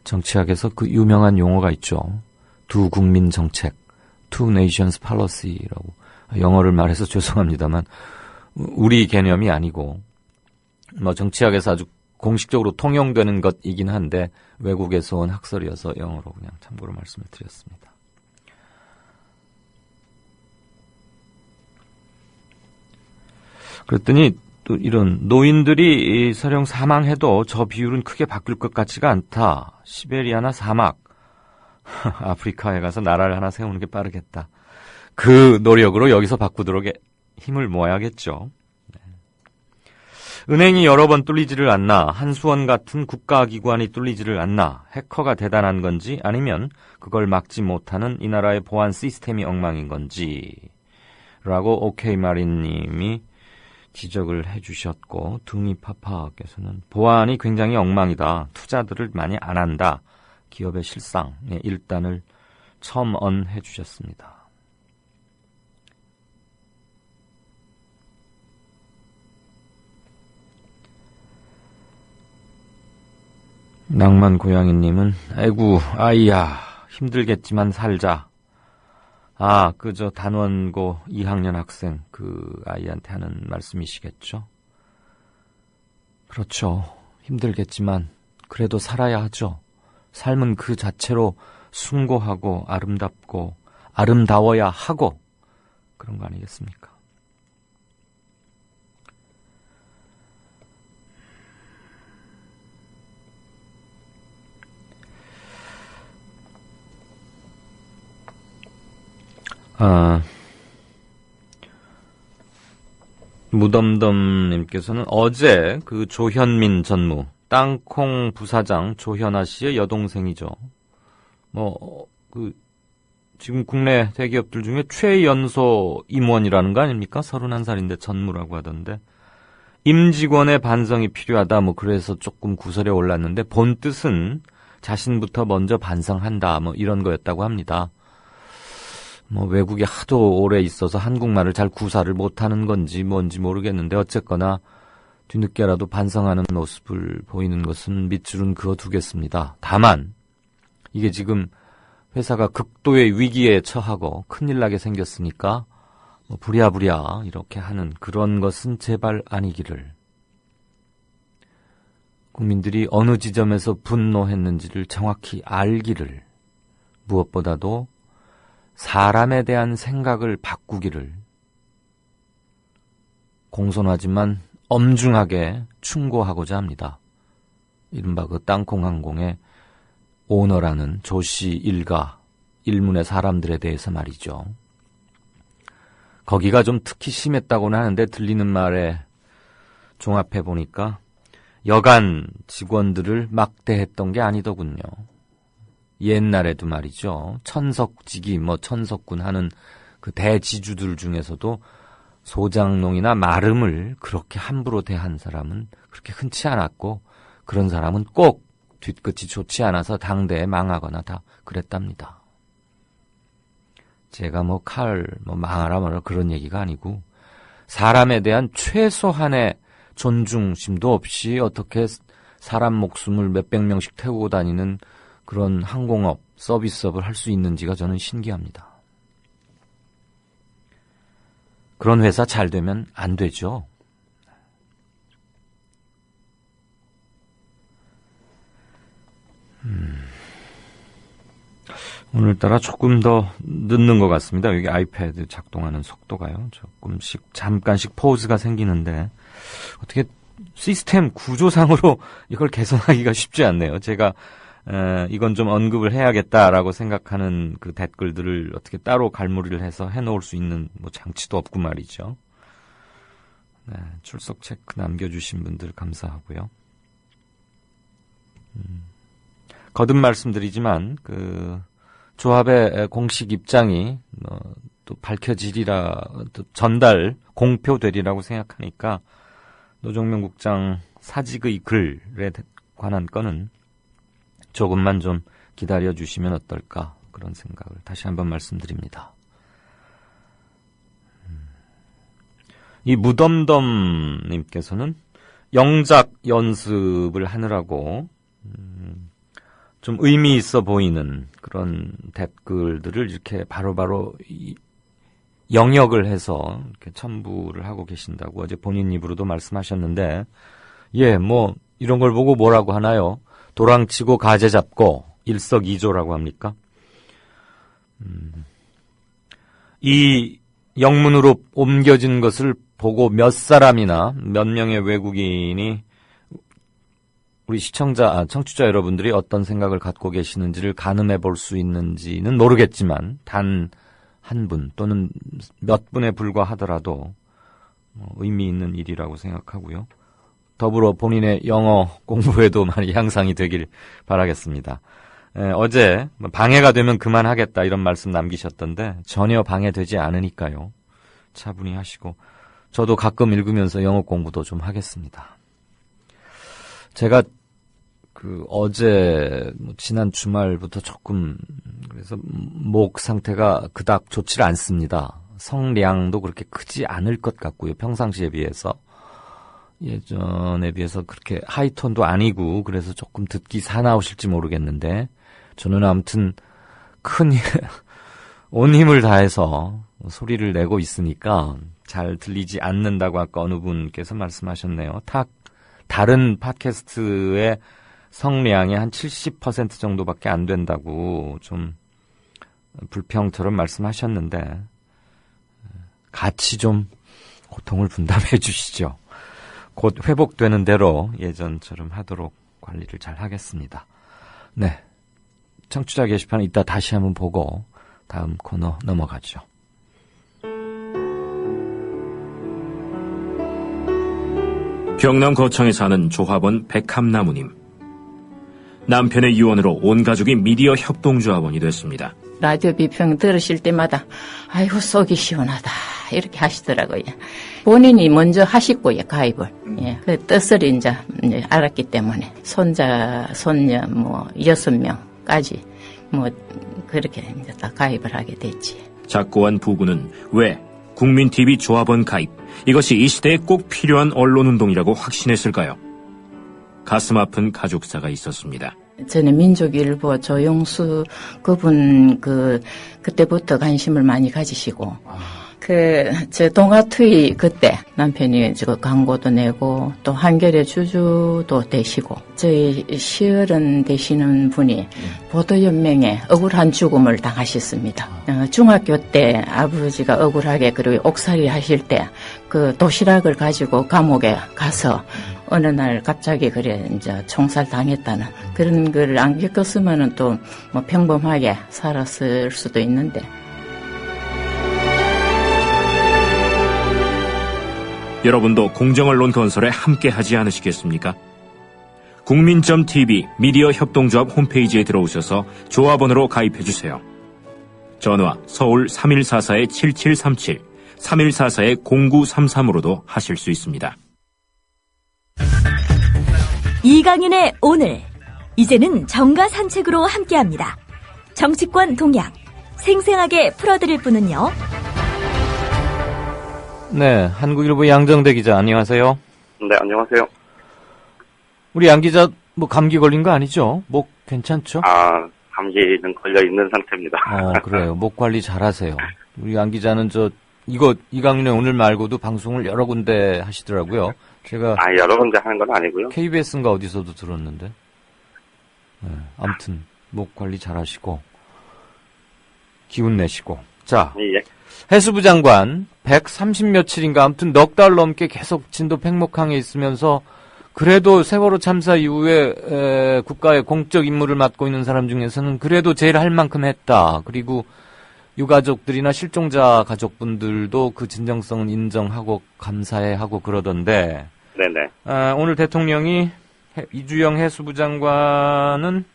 정치학에서 그 유명한 용어가 있죠. 두 국민 정책, Two Nations Policy라고. 영어를 말해서 죄송합니다만 우리 개념이 아니고 정치학에서 아주 공식적으로 통용되는 것이긴 한데 외국에서 온 학설이어서 영어로 그냥 참고로 말씀을 드렸습니다. 그랬더니 또 이런 노인들이 설령 사망해도 저 비율은 크게 바뀔 것 같지가 않다. 시베리아나 사막, 아프리카에 가서 나라를 하나 세우는 게 빠르겠다. 그 노력으로 여기서 바꾸도록 힘을 모아야겠죠. 은행이 여러 번 뚫리지를 않나, 한수원 같은 국가기관이 뚫리지를 않나, 해커가 대단한 건지 아니면 그걸 막지 못하는 이 나라의 보안 시스템이 엉망인 건지 라고 오케이마린님이 지적을 해주셨고, 둥이파파께서는 보안이 굉장히 엉망이다. 투자들을 많이 안 한다. 기업의 실상, 일단을 첨언해 주셨습니다. 낭만 고양이님은 아이고 아이야 힘들겠지만 살자. 단원고 2학년 학생 그 아이한테 하는 말씀이시겠죠? 그렇죠. 힘들겠지만 그래도 살아야 하죠. 삶은 그 자체로 숭고하고 아름답고 아름다워야 하고 그런 거 아니겠습니까? 무덤덤님께서는 어제 그 조현민 전무, 땅콩 부사장 조현아 씨의 여동생이죠. 지금 국내 대기업들 중에 최연소 임원이라는 거 아닙니까? 31살인데 전무라고 하던데. 임직원의 반성이 필요하다, 그래서 조금 구설에 올랐는데, 본 뜻은 자신부터 먼저 반성한다, 이런 거였다고 합니다. 외국에 하도 오래 있어서 한국말을 잘 구사를 못하는 건지 뭔지 모르겠는데 어쨌거나 뒤늦게라도 반성하는 모습을 보이는 것은 밑줄은 그어두겠습니다. 다만 이게 지금 회사가 극도의 위기에 처하고 큰일 나게 생겼으니까 부랴부랴 이렇게 하는 그런 것은 제발 아니기를. 국민들이 어느 지점에서 분노했는지를 정확히 알기를. 무엇보다도 사람에 대한 생각을 바꾸기를 공손하지만 엄중하게 충고하고자 합니다. 이른바 그 땅콩항공의 오너라는 조씨 일가 일문의 사람들에 대해서 말이죠. 거기가 좀 특히 심했다고는 하는데 들리는 말에 종합해보니까 여간 직원들을 막대했던 게 아니더군요. 옛날에도 말이죠. 천석지기, 천석군 하는 그 대지주들 중에서도 소장농이나 마름을 그렇게 함부로 대한 사람은 그렇게 흔치 않았고 그런 사람은 꼭 뒤끝이 좋지 않아서 당대에 망하거나 다 그랬답니다. 제가 망하라 말라 그런 얘기가 아니고 사람에 대한 최소한의 존중심도 없이 어떻게 사람 목숨을 몇백 명씩 태우고 다니는 그런 항공업, 서비스업을 할 수 있는지가 저는 신기합니다. 그런 회사 잘 되면 안 되죠. 오늘따라 조금 더 늦는 것 같습니다. 여기 아이패드 작동하는 속도가요. 잠깐씩 포즈가 생기는데 어떻게 시스템 구조상으로 이걸 개선하기가 쉽지 않네요. 제가 이건 좀 언급을 해야겠다라고 생각하는 그 댓글들을 어떻게 따로 갈무리를 해서 해놓을 수 있는 뭐 장치도 없고 말이죠. 네, 출석 체크 남겨주신 분들 감사하고요. 거듭 말씀드리지만 그 조합의 공식 입장이 또 밝혀지리라, 또 전달 공표되리라고 생각하니까 노정명 국장 사직의 글에 관한 건은 조금만 좀 기다려주시면 어떨까, 그런 생각을 다시 한번 말씀드립니다. 이 무덤덤님께서는 영작 연습을 하느라고 좀 의미 있어 보이는 그런 댓글들을 이렇게 바로바로 영역을 해서 이렇게 첨부를 하고 계신다고 어제 본인 입으로도 말씀하셨는데, 예, 뭐 이런 걸 보고 뭐라고 하나요? 도랑치고 가재 잡고 일석이조라고 합니까? 이 영문으로 옮겨진 것을 보고 몇 사람이나 몇 명의 외국인이 우리 청취자 여러분들이 어떤 생각을 갖고 계시는지를 가늠해 볼 수 있는지는 모르겠지만 단 한 분 또는 몇 분에 불과하더라도 의미 있는 일이라고 생각하고요. 더불어 본인의 영어 공부에도 많이 향상이 되길 바라겠습니다. 어제 방해가 되면 그만하겠다 이런 말씀 남기셨던데 전혀 방해되지 않으니까요. 차분히 하시고 저도 가끔 읽으면서 영어 공부도 좀 하겠습니다. 제가 어제 지난 주말부터 조금 그래서 목 상태가 그닥 좋지를 않습니다. 성량도 그렇게 크지 않을 것 같고요. 평상시에 비해서 예전에 비해서 그렇게 하이톤도 아니고 그래서 조금 듣기 사나우실지 모르겠는데 저는 아무튼 온 힘을 다해서 소리를 내고 있으니까 잘 들리지 않는다고 아까 어느 분께서 말씀하셨네요. 다른 팟캐스트의 성량의 한 70% 정도밖에 안 된다고 좀 불평처럼 말씀하셨는데 같이 좀 고통을 분담해 주시죠. 곧 회복되는 대로 예전처럼 하도록 관리를 잘 하겠습니다. 네, 청취자 게시판 이따 다시 한번 보고 다음 코너 넘어가죠. 경남 거창에 사는 조합원 백함나무님. 남편의 유언으로 온 가족이 미디어 협동조합원이 됐습니다. 라디오 비평 들으실 때마다 아이고 속이 시원하다 이렇게 하시더라고요. 본인이 먼저 하시고요, 가입을. 예, 그 뜻을 이제 알았기 때문에 손자, 손녀 6명까지 그렇게 이제 다 가입을 하게 됐지. 작고한 부부는 왜 국민TV 조합원 가입, 이것이 이 시대에 꼭 필요한 언론운동이라고 확신했을까요? 가슴 아픈 가족사가 있었습니다. 저는 민족일보 조영수 그분 그때부터 관심을 많이 가지시고 저 동아투이 그때 남편이 광고도 내고 또 한겨레 주주도 되시고 저희 시어른 되시는 분이 보도연맹에 억울한 죽음을 당하셨습니다. 중학교 때 아버지가 억울하게 그리고 옥살이 하실 때 그 도시락을 가지고 감옥에 가서 어느 날 갑자기 그래 이제 총살 당했다는 그런 걸 안 겪었으면은 또 뭐 평범하게 살았을 수도 있는데. 여러분도 공정언론 건설에 함께하지 않으시겠습니까? 국민.tv 미디어 협동조합 홈페이지에 들어오셔서 조합원으로 가입해주세요. 전화 서울 3144-7737, 3144-0933으로도 하실 수 있습니다. 이강윤의 오늘, 이제는 정가 산책으로 함께합니다. 정치권 동향, 생생하게 풀어드릴 분은요. 네, 한국일보 양정대 기자 안녕하세요. 네, 안녕하세요. 우리 양 기자 감기 걸린 거 아니죠? 목 괜찮죠? 감기는 걸려 있는 상태입니다. 그래요. 목 관리 잘하세요. 우리 양 기자는 이강윤의 오늘 말고도 방송을 여러 군데 하시더라고요. 제가 여러 군데 하는 건 아니고요. KBS인가 어디서도 들었는데. 네, 아무튼 목 관리 잘하시고 기운 내시고. 자, 예. 해수부 장관 130 며칠인가 아무튼 넉 달 넘게 계속 진도 팽목항에 있으면서 그래도 세월호 참사 이후에 국가의 공적 임무를 맡고 있는 사람 중에서는 그래도 제일 할 만큼 했다. 그리고 유가족들이나 실종자 가족분들도 그 진정성은 인정하고 감사해하고 그러던데. 네네. 오늘 대통령이 이주영 해수부 장관은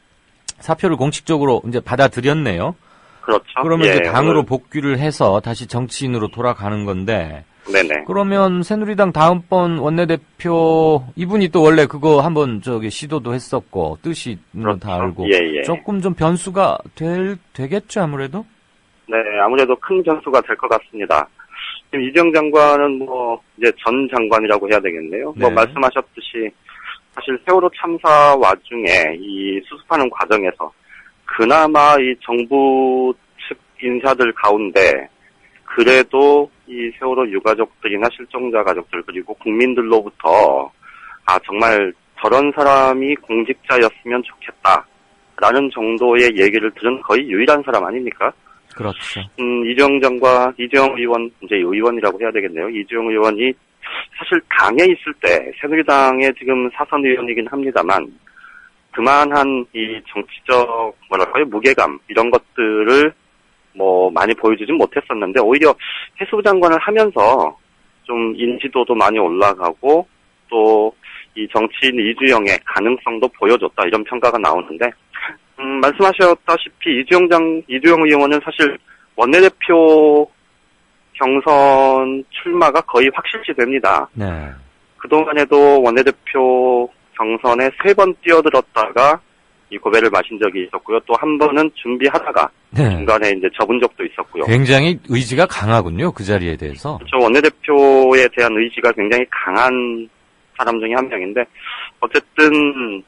사표를 공식적으로 이제 받아들였네요. 그렇죠. 그러면 예, 이제 당으로 오늘... 복귀를 해서 다시 정치인으로 돌아가는 건데. 네네. 그러면 새누리당 다음번 원내대표 이분이 또 원래 그거 한번 시도도 했었고 뜻이 그렇죠. 다 알고 예. 조금 좀 변수가 되겠죠 아무래도. 네, 아무래도 큰 변수가 될 것 같습니다. 지금 이주영 장관은 이제 전 장관이라고 해야 되겠네요. 네. 말씀하셨듯이 사실 세월호 참사 와중에 이 수습하는 과정에서 그나마 이 정부 측 인사들 가운데 그래도 이 세월호 유가족들이나 실종자 가족들 그리고 국민들로부터 정말 저런 사람이 공직자였으면 좋겠다라는 정도의 얘기를 들은 거의 유일한 사람 아닙니까? 그렇죠. 이주영 의원, 이제 의원이라고 해야 되겠네요. 이주영 의원이 사실 당에 있을 때 새누리당의 지금 사선 의원이긴 합니다만 그만한 이 정치적 무게감 이런 것들을 많이 보여주진 못했었는데 오히려 해수부 장관을 하면서 좀 인지도도 많이 올라가고 또 이 정치인 이주영의 가능성도 보여줬다 이런 평가가 나오는데 말씀하셨다시피 이주영 의원은 사실 원내대표 경선 출마가 거의 확실시 됩니다. 네. 그동안에도 원내대표 경선에 3번 뛰어들었다가 이 고배를 마신 적이 있었고요. 또 한 번은 준비하다가 중간에 이제 접은 적도 있었고요. 굉장히 의지가 강하군요. 그 자리에 대해서. 그렇죠. 원내대표에 대한 의지가 굉장히 강한 사람 중에 한 명인데 어쨌든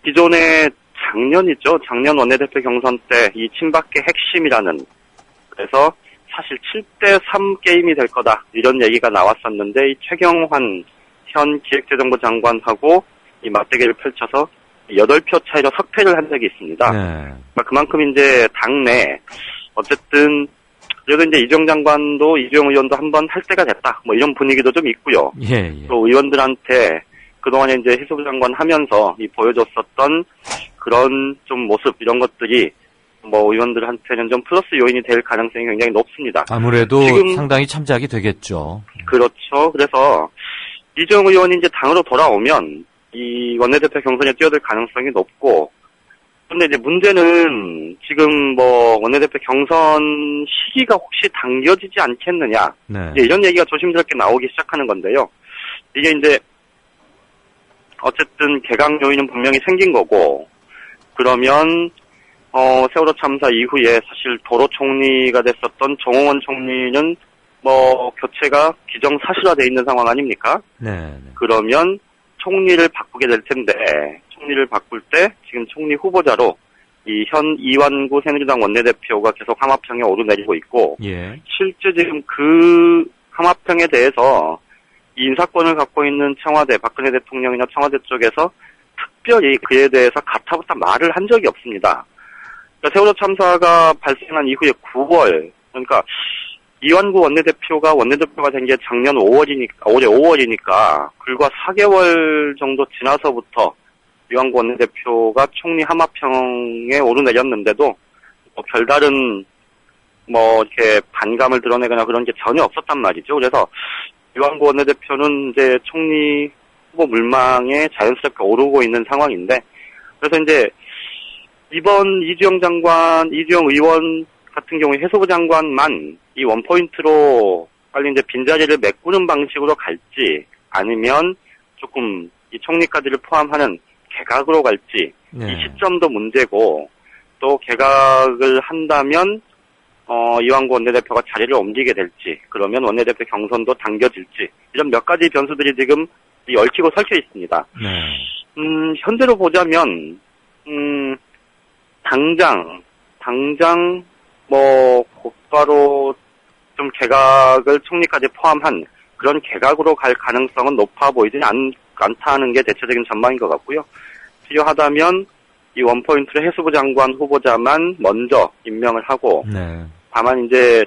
기존에 작년 원내대표 경선 때 이 친박계 핵심이라는 그래서 사실 7대3 게임이 될 거다 이런 얘기가 나왔었는데 이 최경환 현 기획재정부 장관하고 이 맞대결을 펼쳐서 8표 차이로 석패를 한 적이 있습니다. 네. 그만큼 이제 당내 어쨌든 그래도 이제 이주영 장관도 이주영 의원도 한번 할 때가 됐다 이런 분위기도 좀 있고요. 예. 또 의원들한테 그동안에 이제 해수부 장관 하면서 이 보여줬었던 그런 좀 모습 이런 것들이 의원들한테는 좀 플러스 요인이 될 가능성이 굉장히 높습니다. 아무래도 지금 상당히 참작이 되겠죠. 그렇죠. 그래서 이주영 의원이 이제 당으로 돌아오면 이 원내대표 경선에 뛰어들 가능성이 높고 근데 이제 문제는 지금 원내대표 경선 시기가 혹시 당겨지지 않겠느냐 네. 이제 이런 얘기가 조심스럽게 나오기 시작하는 건데요. 이게 이제 어쨌든 개각 요인은 분명히 생긴 거고 그러면 세월호 참사 이후에 사실 도로 총리가 됐었던 정홍원 총리는 교체가 기정사실화되어 있는 상황 아닙니까? 네. 그러면 총리를 바꾸게 될 텐데 총리를 바꿀 때 지금 총리 후보자로 이 현 이완구 새누리당 원내대표가 계속 함합평에 오르내리고 있고 예. 실제 지금 그 함합평에 대해서 이 인사권을 갖고 있는 청와대 박근혜 대통령이나 청와대 쪽에서 특별히 그에 대해서 가타부타 말을 한 적이 없습니다. 그러니까 세월호 참사가 발생한 이후에 9월 그러니까 이완구 원내대표가 된 게 작년 올해 5월이니까 불과 4개월 정도 지나서부터 이완구 원내대표가 총리 함합평에 오르내렸는데도 별다른 이렇게 반감을 드러내거나 그런 게 전혀 없었단 말이죠. 그래서 이완구 원내대표는 이제 총리 후보 물망에 자연스럽게 오르고 있는 상황인데 그래서 이제 이번 이주영 의원 같은 경우에 해수부 장관만 이 원포인트로 빨리 이제 빈자리를 메꾸는 방식으로 갈지 아니면 조금 이 총리까지를 포함하는 개각으로 갈지 네. 이 시점도 문제고 또 개각을 한다면 이완구 원내대표가 자리를 옮기게 될지 그러면 원내대표 경선도 당겨질지 이런 몇 가지 변수들이 지금 얽히고 설켜 있습니다. 네. 현재로 보자면 당장 곧바로 좀 개각을 총리까지 포함한 그런 개각으로 갈 가능성은 높아 보이지 않다는 게 대체적인 전망인 것 같고요. 필요하다면 이 원포인트로 해수부 장관 후보자만 먼저 임명을 하고 네. 다만 이제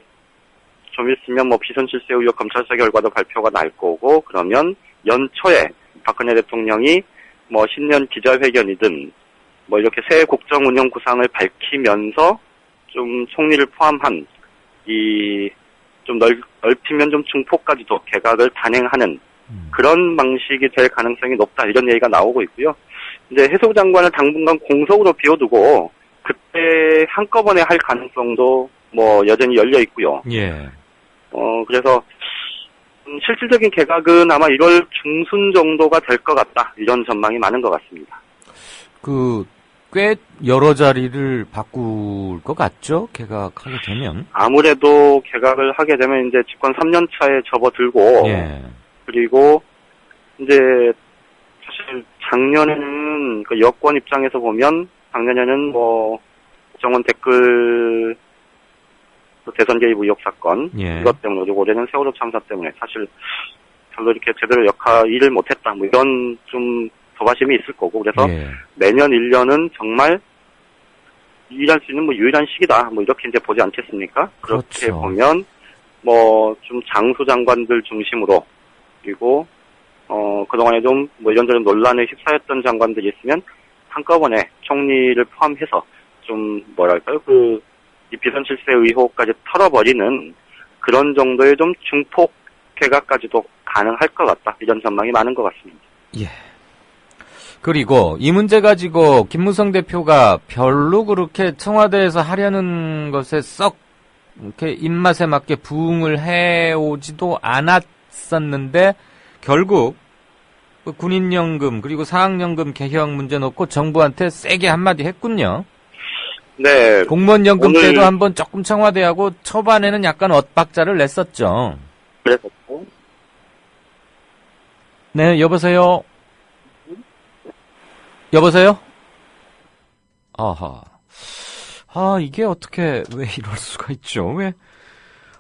좀 있으면 뭐 비선실세 의혹 검찰서 결과도 발표가 날 거고, 그러면 연초에 박근혜 대통령이 뭐 신년 기자회견이든 뭐 이렇게 새 국정 운영 구상을 밝히면서 좀 총리를 포함한 이 좀 넓히면 좀 중폭까지도 개각을 단행하는 그런 방식이 될 가능성이 높다, 이런 얘기가 나오고 있고요. 이제 해수부 장관을 당분간 공석으로 비워두고 그때 한꺼번에 할 가능성도 뭐 여전히 열려 있고요. 예. 그래서 실질적인 개각은 아마 1월 중순 정도가 될 것 같다, 이런 전망이 많은 것 같습니다. 꽤 여러 자리를 바꿀 것 같죠? 개각하게 되면. 아무래도 개각을 하게 되면 이제 집권 3년 차에 접어들고, 예. 그리고 이제 사실 작년에는 그 여권 입장에서 보면 작년에는 뭐 정원 댓글 대선 개입 의혹 사건, 예. 이것 때문에, 그리고 올해는 세월호 참사 때문에 사실 별로 이렇게 제대로 일을 못했다, 뭐 이런 좀 조바심이 있을 거고, 그래서 예. 내년 1년은 정말 일할 수 있는 뭐 유일한 시기다, 뭐 이렇게 이제 보지 않겠습니까? 그렇게 그렇죠. 보면 뭐 좀 장수 장관들 중심으로, 그리고 그동안에 좀 뭐 이런저런 논란에 휩싸였던 장관들이 있으면 한꺼번에 총리를 포함해서 좀 뭐랄까요, 이 비선실세 의혹까지 털어버리는 그런 정도의 좀 중폭 개각까지도 가능할 것 같다, 이런 전망이 많은 것 같습니다. 예. 그리고 이 문제 가지고 김무성 대표가 별로 그렇게 청와대에서 하려는 것에 썩 이렇게 입맛에 맞게 부응을 해오지도 않았었는데, 결국 군인연금 그리고 사학연금 개혁 문제 놓고 정부한테 세게 한마디 했군요. 네. 공무원연금 때도 한번 조금 청와대하고 초반에는 약간 엇박자를 냈었죠. 그랬었고. 네, 여보세요? 여보세요? 아하. 이게 어떻게, 왜 이럴 수가 있죠? 왜,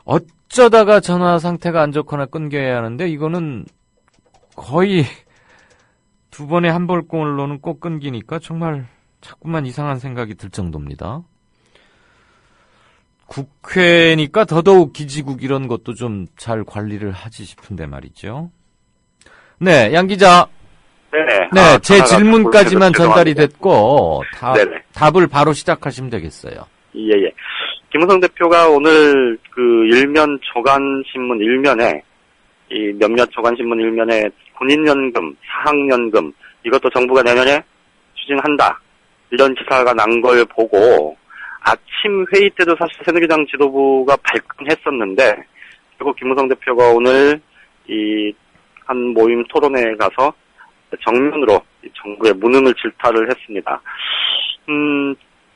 어쩌다가 전화 상태가 안 좋거나 끊겨야 하는데, 이거는 거의 두 번에 한 벌꼴로는 꼭 끊기니까 정말 자꾸만 이상한 생각이 들 정도입니다. 국회니까 더더욱 기지국 이런 것도 좀 잘 관리를 하지 싶은데 말이죠. 네, 양 기자. 네네. 네, 제 질문까지만 전달이 죄송합니다. 됐고, 네네. 답을 바로 시작하시면 되겠어요. 예. 김무성 대표가 오늘 그 일면 조간신문 일면에, 이 몇몇 조간신문 일면에 군인연금, 사학연금, 이것도 정부가 내년에 추진한다, 이런 기사가 난 걸 보고, 아침 회의 때도 사실 새누리당 지도부가 발끈했었는데, 결국 김무성 대표가 오늘 한 모임 토론회에 가서 정면으로 정부의 무능을 질타를 했습니다.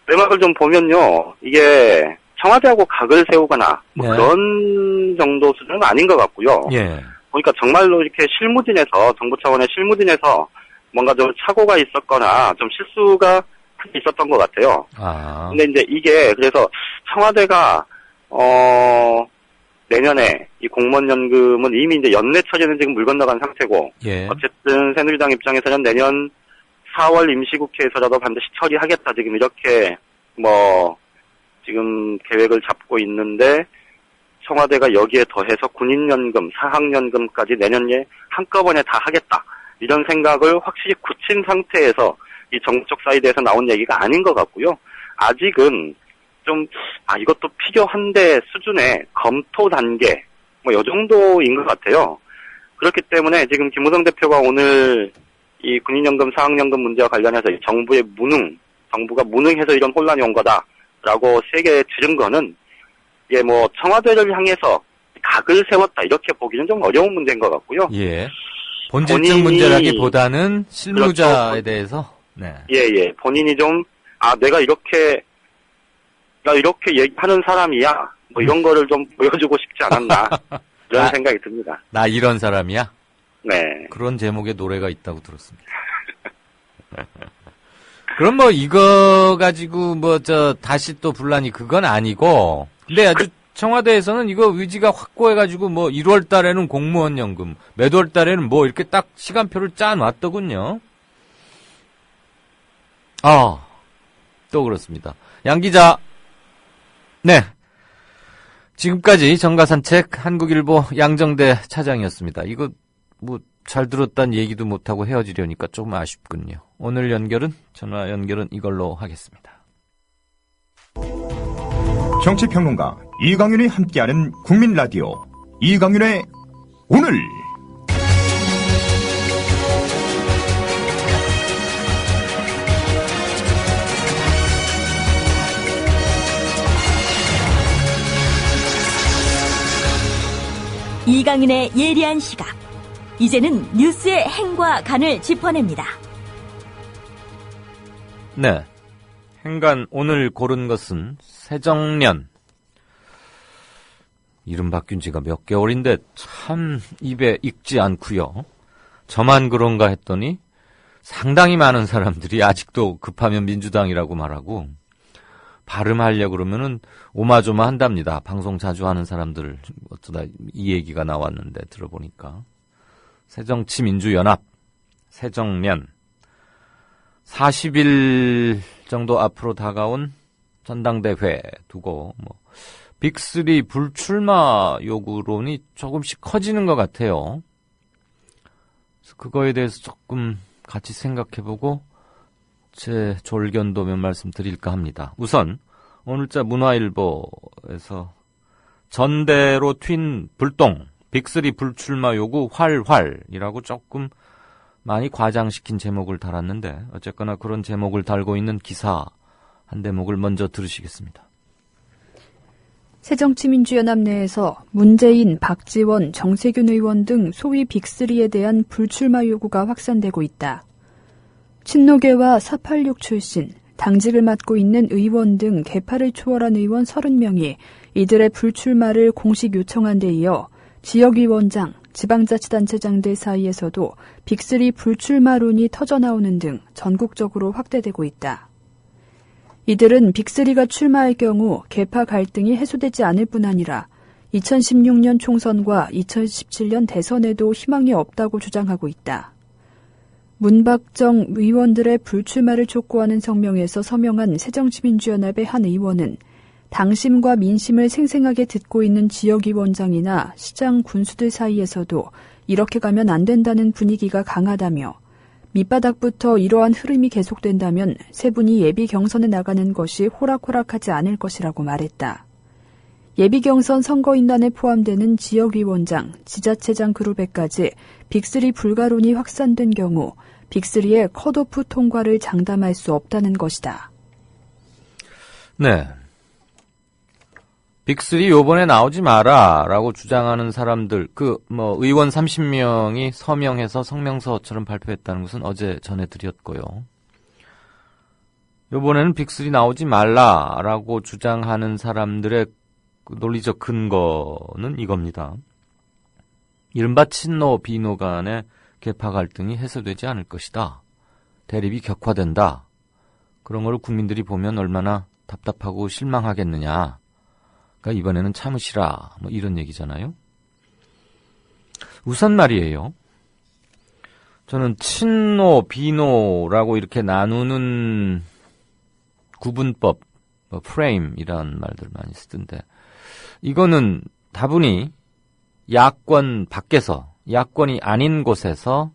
내막을 좀 보면요, 이게 청와대하고 각을 세우거나 뭐 네. 그런 정도 수준은 아닌 것 같고요. 예. 보니까 정말로 이렇게 실무진에서, 정부 차원의 실무진에서 뭔가 좀 착오가 있었거나 좀 실수가 크게 있었던 것 같아요. 근데 이제 이게, 그래서 청와대가 내년에 이 공무원연금은 이미 이제 연내 처리는 지금 물 건너간 상태고, 예. 어쨌든 새누리당 입장에서는 내년 4월 임시국회에서라도 반드시 처리하겠다, 지금 이렇게 뭐 지금 계획을 잡고 있는데, 청와대가 여기에 더해서 군인연금, 사학연금까지 내년에 한꺼번에 다 하겠다, 이런 생각을 확실히 굳힌 상태에서 이 정부적 사이드에서 나온 얘기가 아닌 것 같고요. 아직은 좀 이것도 필요한데 수준의 검토 단계, 뭐 요 정도인 것 같아요. 그렇기 때문에 지금 김무성 대표가 오늘 이 군인연금, 사학연금 문제와 관련해서 이 정부의 정부가 무능해서 이런 혼란이 온 거다라고 세게 들은 거는, 이게 뭐 청와대를 향해서 각을 세웠다, 이렇게 보기는 좀 어려운 문제인 것 같고요. 예. 본질적 문제라기보다는 실무자에 그렇죠. 대해서. 네. 예. 본인이 좀 내가 이렇게 얘기하는 사람이야, 뭐 이런 거를 좀 보여주고 싶지 않았나, 이런 생각이 듭니다. 나 이런 사람이야? 네. 그런 제목의 노래가 있다고 들었습니다. 그럼 뭐 이거 가지고 다시 또 분란이 그건 아니고, 근데 아주 청와대에서는 이거 의지가 확고해가지고 1월 달에는 공무원 연금, 몇 월 달에는 이렇게 딱 시간표를 짜놨더군요. 또 그렇습니다. 양 기자. 네. 지금까지 정가산책 한국일보 양정대 차장이었습니다. 이거 뭐 잘 들었다는 얘기도 못하고 헤어지려니까 조금 아쉽군요. 오늘 전화 연결은 이걸로 하겠습니다. 정치평론가 이강윤이 함께하는 국민라디오 이강윤의 오늘. 이강윤의 예리한 시각. 이제는 뉴스의 행과 간을 짚어냅니다. 네. 행간 오늘 고른 것은 새정년. 이름 바뀐 지가 몇 개월인데 참 입에 익지 않고요. 저만 그런가 했더니 상당히 많은 사람들이 아직도 급하면 민주당이라고 말하고 발음하려고 그러면은 오마조마 한답니다. 방송 자주 하는 사람들 어쩌다 이 얘기가 나왔는데 들어보니까. 새정치민주연합, 새정면. 40일 정도 앞으로 다가온 전당대회 두고 빅3 불출마 요구론이 조금씩 커지는 것 같아요. 그래서 그거에 대해서 조금 같이 생각해보고 제 졸견도 몇 말씀 드릴까 합니다. 우선 오늘자 문화일보에서 전대로 튄 불똥, 빅3 불출마 요구 활활이라고 조금 많이 과장시킨 제목을 달았는데 어쨌거나 그런 제목을 달고 있는 기사 한 대목을 먼저 들으시겠습니다. 새정치민주연합 내에서 문재인, 박지원, 정세균 의원 등 소위 빅3에 대한 불출마 요구가 확산되고 있다. 친노계와 486 출신, 당직을 맡고 있는 의원 등 계파를 초월한 의원 30명이 이들의 불출마를 공식 요청한 데 이어 지역위원장, 지방자치단체장들 사이에서도 빅3 불출마론이 터져나오는 등 전국적으로 확대되고 있다. 이들은 빅3가 출마할 경우 계파 갈등이 해소되지 않을 뿐 아니라 2016년 총선과 2017년 대선에도 희망이 없다고 주장하고 있다. 문박정 의원들의 불출마를 촉구하는 성명에서 서명한 새정치민주연합의 한 의원은 당심과 민심을 생생하게 듣고 있는 지역위원장이나 시장 군수들 사이에서도 이렇게 가면 안 된다는 분위기가 강하다며 밑바닥부터 이러한 흐름이 계속된다면 세 분이 예비 경선에 나가는 것이 호락호락하지 않을 것이라고 말했다. 예비 경선 선거인단에 포함되는 지역위원장, 지자체장 그룹에까지 빅3 불가론이 확산된 경우 빅3의 컷오프 통과를 장담할 수 없다는 것이다. 네. 빅3 요번에 나오지 마라 라고 주장하는 사람들, 의원 30명이 서명해서 성명서처럼 발표했다는 것은 어제 전해드렸고요. 요번에는 빅3 나오지 말라라고 주장하는 사람들의 논리적 근거는 이겁니다. 이른바 친노, 비노 간의 계파 갈등이 해소되지 않을 것이다. 대립이 격화된다. 그런 걸 국민들이 보면 얼마나 답답하고 실망하겠느냐. 그러니까 이번에는 참으시라. 이런 얘기잖아요. 우선 말이에요. 저는 친노, 비노라고 이렇게 나누는 구분법, 프레임이라는 말들 많이 쓰던데 이거는 다분히 야권 밖에서, 야권이 아닌 곳에서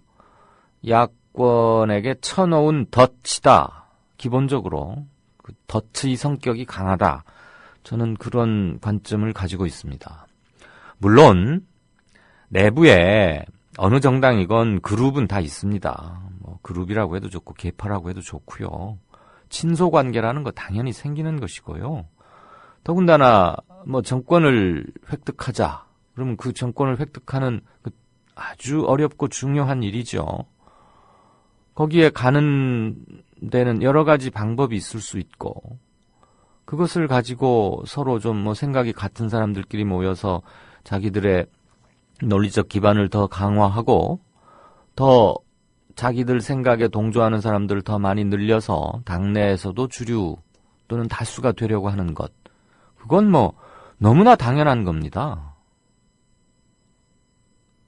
야권에게 쳐놓은 덫이다. 기본적으로 그 덫의 성격이 강하다. 저는 그런 관점을 가지고 있습니다. 물론 내부에 어느 정당이건 그룹은 다 있습니다. 그룹이라고 해도 좋고 계파라고 해도 좋고요. 친소 관계라는 거 당연히 생기는 것이고요. 더군다나 정권을 획득하자. 그러면 그 정권을 획득하는 아주 어렵고 중요한 일이죠. 거기에 가는 데는 여러 가지 방법이 있을 수 있고 그것을 가지고 서로 좀 생각이 같은 사람들끼리 모여서 자기들의 논리적 기반을 더 강화하고 더 자기들 생각에 동조하는 사람들을 더 많이 늘려서 당내에서도 주류 또는 다수가 되려고 하는 것. 그건 너무나 당연한 겁니다.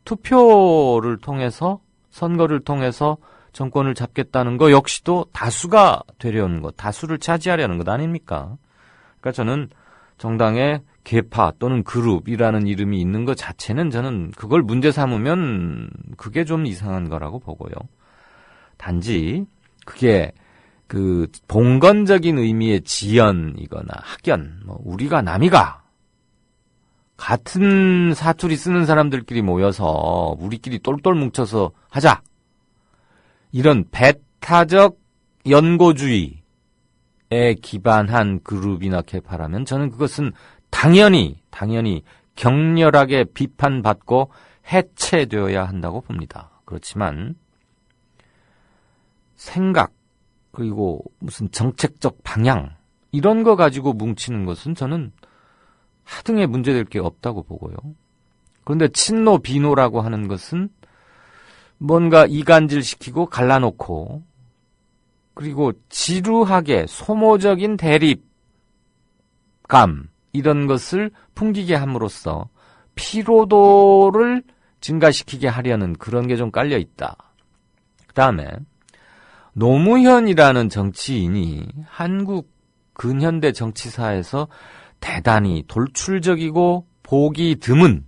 투표를 통해서 선거를 통해서 정권을 잡겠다는 거 역시도 다수가 되려는 것, 다수를 차지하려는 것 아닙니까? 그러니까 저는 정당의 계파 또는 그룹이라는 이름이 있는 것 자체는 저는 그걸 문제 삼으면 그게 좀 이상한 거라고 보고요. 단지 그게 그 봉건적인 의미의 지연이거나 학연, 뭐 우리가 남이가 같은 사투리 쓰는 사람들끼리 모여서 우리끼리 똘똘 뭉쳐서 하자. 이런 배타적 연고주의에 기반한 그룹이나 계파라면 저는 그것은 당연히 격렬하게 비판받고 해체되어야 한다고 봅니다. 그렇지만 생각 그리고 무슨 정책적 방향 이런 거 가지고 뭉치는 것은 저는 하등에 문제될 게 없다고 보고요. 그런데 친노 비노라고 하는 것은 뭔가 이간질시키고 갈라놓고 그리고 지루하게 소모적인 대립감 이런 것을 풍기게 함으로써 피로도를 증가시키게 하려는 그런 게 좀 깔려 있다. 그 다음에 노무현이라는 정치인이 한국 근현대 정치사에서 대단히 돌출적이고 보기 드문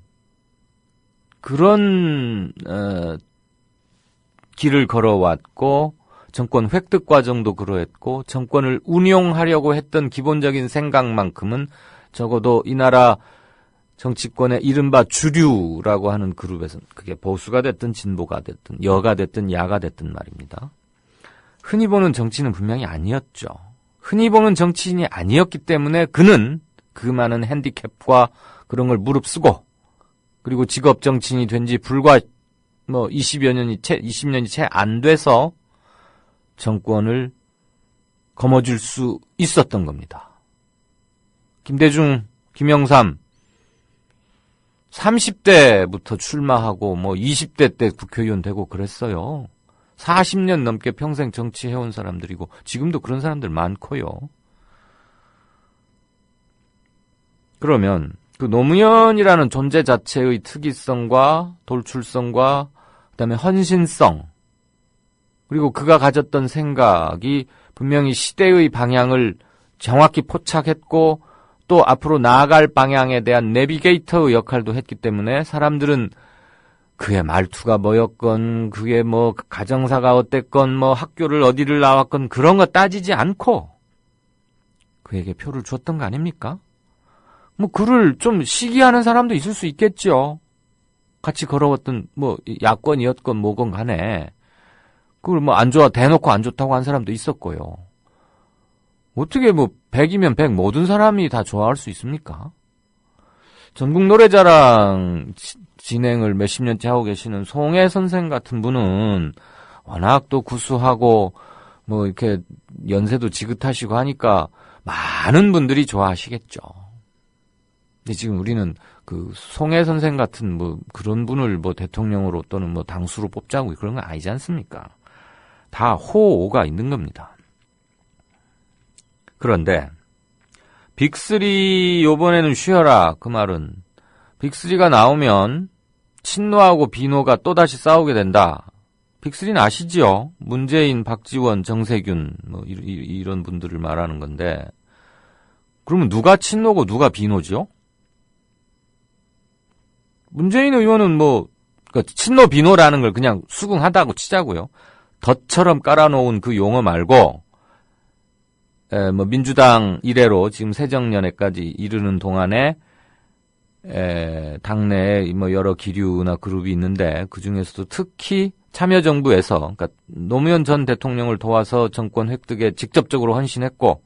그런 길을 걸어왔고 정권 획득 과정도 그러했고 정권을 운용하려고 했던 기본적인 생각만큼은 적어도 이 나라 정치권의 이른바 주류라고 하는 그룹에서는 그게 보수가 됐든 진보가 됐든 여가 됐든 야가 됐든 말입니다. 흔히 보는 정치는 분명히 아니었죠. 흔히 보는 정치인이 아니었기 때문에 그는 그 많은 핸디캡과 그런 걸 무릅쓰고 그리고 직업 정치인이 된 지 불과 20년이 채 안 돼서 정권을 거머쥘 수 있었던 겁니다. 김대중, 김영삼 30대부터 출마하고 20대 때 국회의원 되고 그랬어요. 40년 넘게 평생 정치해온 사람들이고 지금도 그런 사람들 많고요. 그러면 그 노무현이라는 존재 자체의 특이성과 돌출성과 그다음에 헌신성 그리고 그가 가졌던 생각이 분명히 시대의 방향을 정확히 포착했고 또 앞으로 나아갈 방향에 대한 내비게이터의 역할도 했기 때문에 사람들은 그의 말투가 뭐였건 그의 가정사가 어땠건 학교를 어디를 나왔건 그런 거 따지지 않고 그에게 표를 줬던 거 아닙니까? 그를 좀 시기하는 사람도 있을 수 있겠죠. 같이 걸어왔던 야권이었건 뭐건 간에 그걸 안 좋아 대놓고 안 좋다고 한 사람도 있었고요. 어떻게 100이면 100 모든 사람이 다 좋아할 수 있습니까? 전국 노래자랑 진행을 몇십 년째 하고 계시는 송혜 선생 같은 분은 워낙 또 구수하고 이렇게 연세도 지긋하시고 하니까 많은 분들이 좋아하시겠죠. 근데 지금 우리는 그 송혜 선생 같은 그런 분을 대통령으로 또는 당수로 뽑자고 그런 건 아니지 않습니까? 다 호오가 있는 겁니다. 그런데 빅3 요번에는 쉬어라 그 말은 빅3가 나오면 친노하고 비노가 또다시 싸우게 된다. 빅3는 아시죠? 문재인, 박지원, 정세균 이런 분들을 말하는 건데 그러면 누가 친노고 누가 비노죠? 문재인 의원은 친노 비노라는 걸 그냥 수긍하다고 치자고요. 덫처럼 깔아놓은 그 용어 말고 민주당 이래로 지금 새정년회까지 이르는 동안에 당내에 여러 기류나 그룹이 있는데 그 중에서도 특히 참여정부에서 그러니까 노무현 전 대통령을 도와서 정권 획득에 직접적으로 헌신했고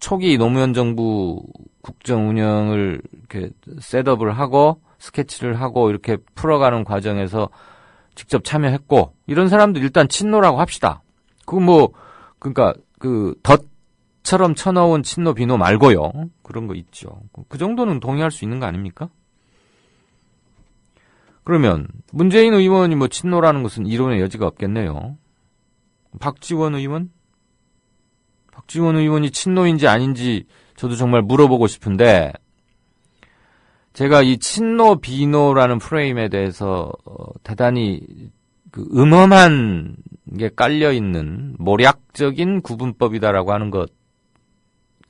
초기 노무현 정부 국정 운영을 이렇게 셋업을 하고 스케치를 하고 이렇게 풀어가는 과정에서 직접 참여했고 이런 사람들 일단 친노라고 합시다. 그러니까 그 덫처럼 쳐넣은 친노 비노 말고요. 그런 거 있죠. 그 정도는 동의할 수 있는 거 아닙니까? 그러면 문재인 의원이 친노라는 것은 이론의 여지가 없겠네요. 박지원 의원이 친노인지 아닌지 저도 정말 물어보고 싶은데 제가 이 친노 비노라는 프레임에 대해서 대단히 그 음험한 게 깔려 있는 모략적인 구분법이다라고 하는 것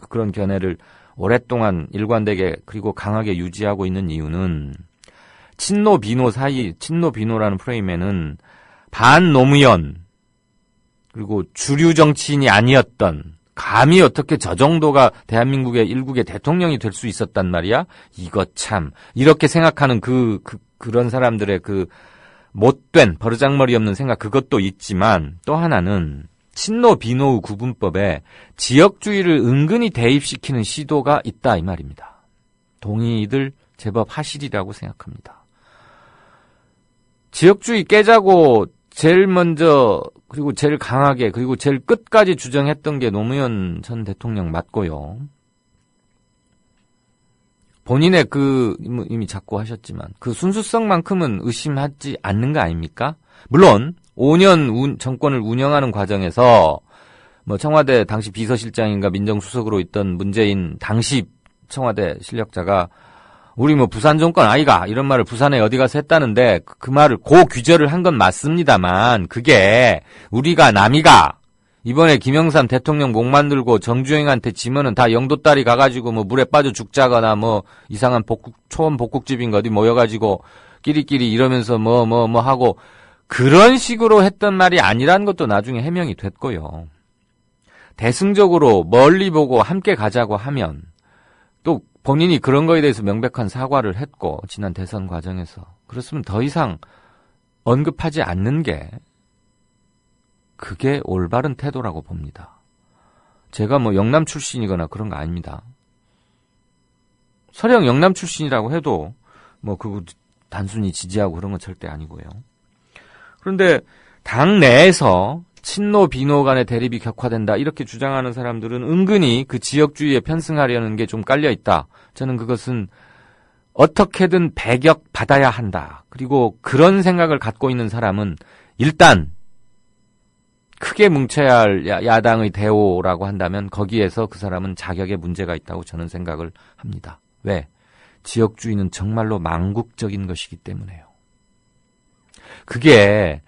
그런 견해를 오랫동안 일관되게 그리고 강하게 유지하고 있는 이유는 친노 비노 사이, 친노 비노라는 프레임에는 반노무현 그리고 주류 정치인이 아니었던, 감히 어떻게 저 정도가 대한민국의 일국의 대통령이 될 수 있었단 말이야? 이거 참, 이렇게 생각하는 그런 사람들의 그 못된 버르장머리 없는 생각, 그것도 있지만 또 하나는 친노 비노의 구분법에 지역주의를 은근히 대입시키는 시도가 있다 이 말입니다. 동의들 제법 하시리라고 생각합니다. 지역주의 깨자고 제일 먼저 그리고 제일 강하게 그리고 제일 끝까지 주장했던 게 노무현 전 대통령 맞고요. 본인의 이미 자꾸 하셨지만 그 순수성만큼은 의심하지 않는 거 아닙니까? 물론 5년 정권을 운영하는 과정에서 뭐 청와대 당시 비서실장인가 민정수석으로 있던 문재인 당시 청와대 실력자가 우리 뭐 부산 정권 아이가 이런 말을 부산에 어디 가서 했다는데 그 말을 규절을 한 건 맞습니다만 그게 우리가 남이가 이번에 김영삼 대통령 목 만들고 정주행한테 지면은 다 영도다리 가가지고 뭐 물에 빠져 죽자거나 뭐 이상한 초원 복국집인가 어디 모여가지고 끼리끼리 이러면서 뭐 하고 그런 식으로 했던 말이 아니라는 것도 나중에 해명이 됐고요. 대승적으로 멀리 보고 함께 가자고 하면 또 본인이 그런 거에 대해서 명백한 사과를 했고 지난 대선 과정에서 그렇으면 더 이상 언급하지 않는 게 그게 올바른 태도라고 봅니다. 제가 뭐 영남 출신이거나 그런 거 아닙니다. 설령 영남 출신이라고 해도 뭐 그거 단순히 지지하고 그런 건 절대 아니고요. 그런데 당 내에서 친노 비노 간의 대립이 격화된다 이렇게 주장하는 사람들은 은근히 그 지역주의에 편승하려는 게 좀 깔려 있다. 저는 그것은 어떻게든 배격 받아야 한다. 그리고 그런 생각을 갖고 있는 사람은 일단 크게 뭉쳐야 할 야당의 대오라고 한다면 거기에서 그 사람은 자격에 문제가 있다고 저는 생각을 합니다. 왜? 지역주의는 정말로 망국적인 것이기 때문에요. 그게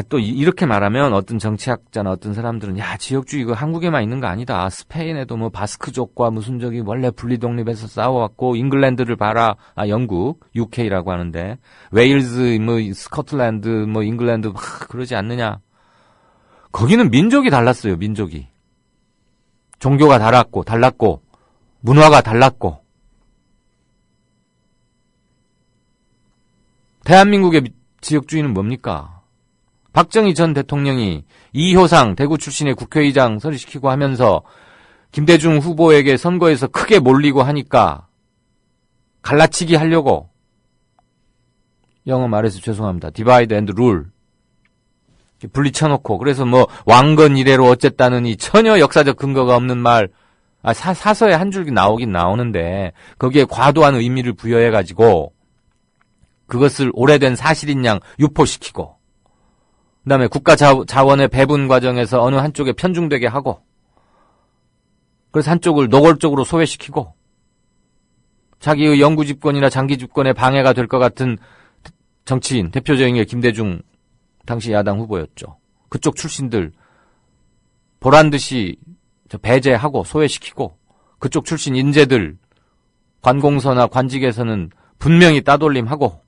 또 이렇게 말하면 어떤 정치학자나 어떤 사람들은 지역주의 이거 한국에만 있는 거 아니다. 스페인에도 뭐 바스크족과 무슨 원래 분리독립해서 싸워왔고 잉글랜드를 봐라. 영국, UK라고 하는데 웨일즈, 뭐 스코틀랜드, 뭐 잉글랜드 그러지 않느냐. 거기는 민족이 달랐어요. 민족이. 종교가 달랐고 문화가 달랐고 대한민국의 지역주의는 뭡니까? 박정희 전 대통령이 이효상 대구 출신의 국회의장 서리시키고 하면서 김대중 후보에게 선거에서 크게 몰리고 하니까 갈라치기 하려고 영어 말해서 죄송합니다. 디바이드 앤드 룰 분리쳐놓고 그래서 뭐 왕건 이래로 어쨌다느니 전혀 역사적 근거가 없는 말 사서에 한 줄기 나오긴 나오는데 거기에 과도한 의미를 부여해가지고 그것을 오래된 사실인 양 유포시키고 그다음에 국가 자원의 배분 과정에서 어느 한쪽에 편중되게 하고 그래서 한쪽을 노골적으로 소외시키고 자기의 영구 집권이나 장기 집권에 방해가 될 것 같은 정치인 대표적인 게 김대중 당시 야당 후보였죠. 그쪽 출신들 보란듯이 배제하고 소외시키고 그쪽 출신 인재들 관공서나 관직에서는 분명히 따돌림하고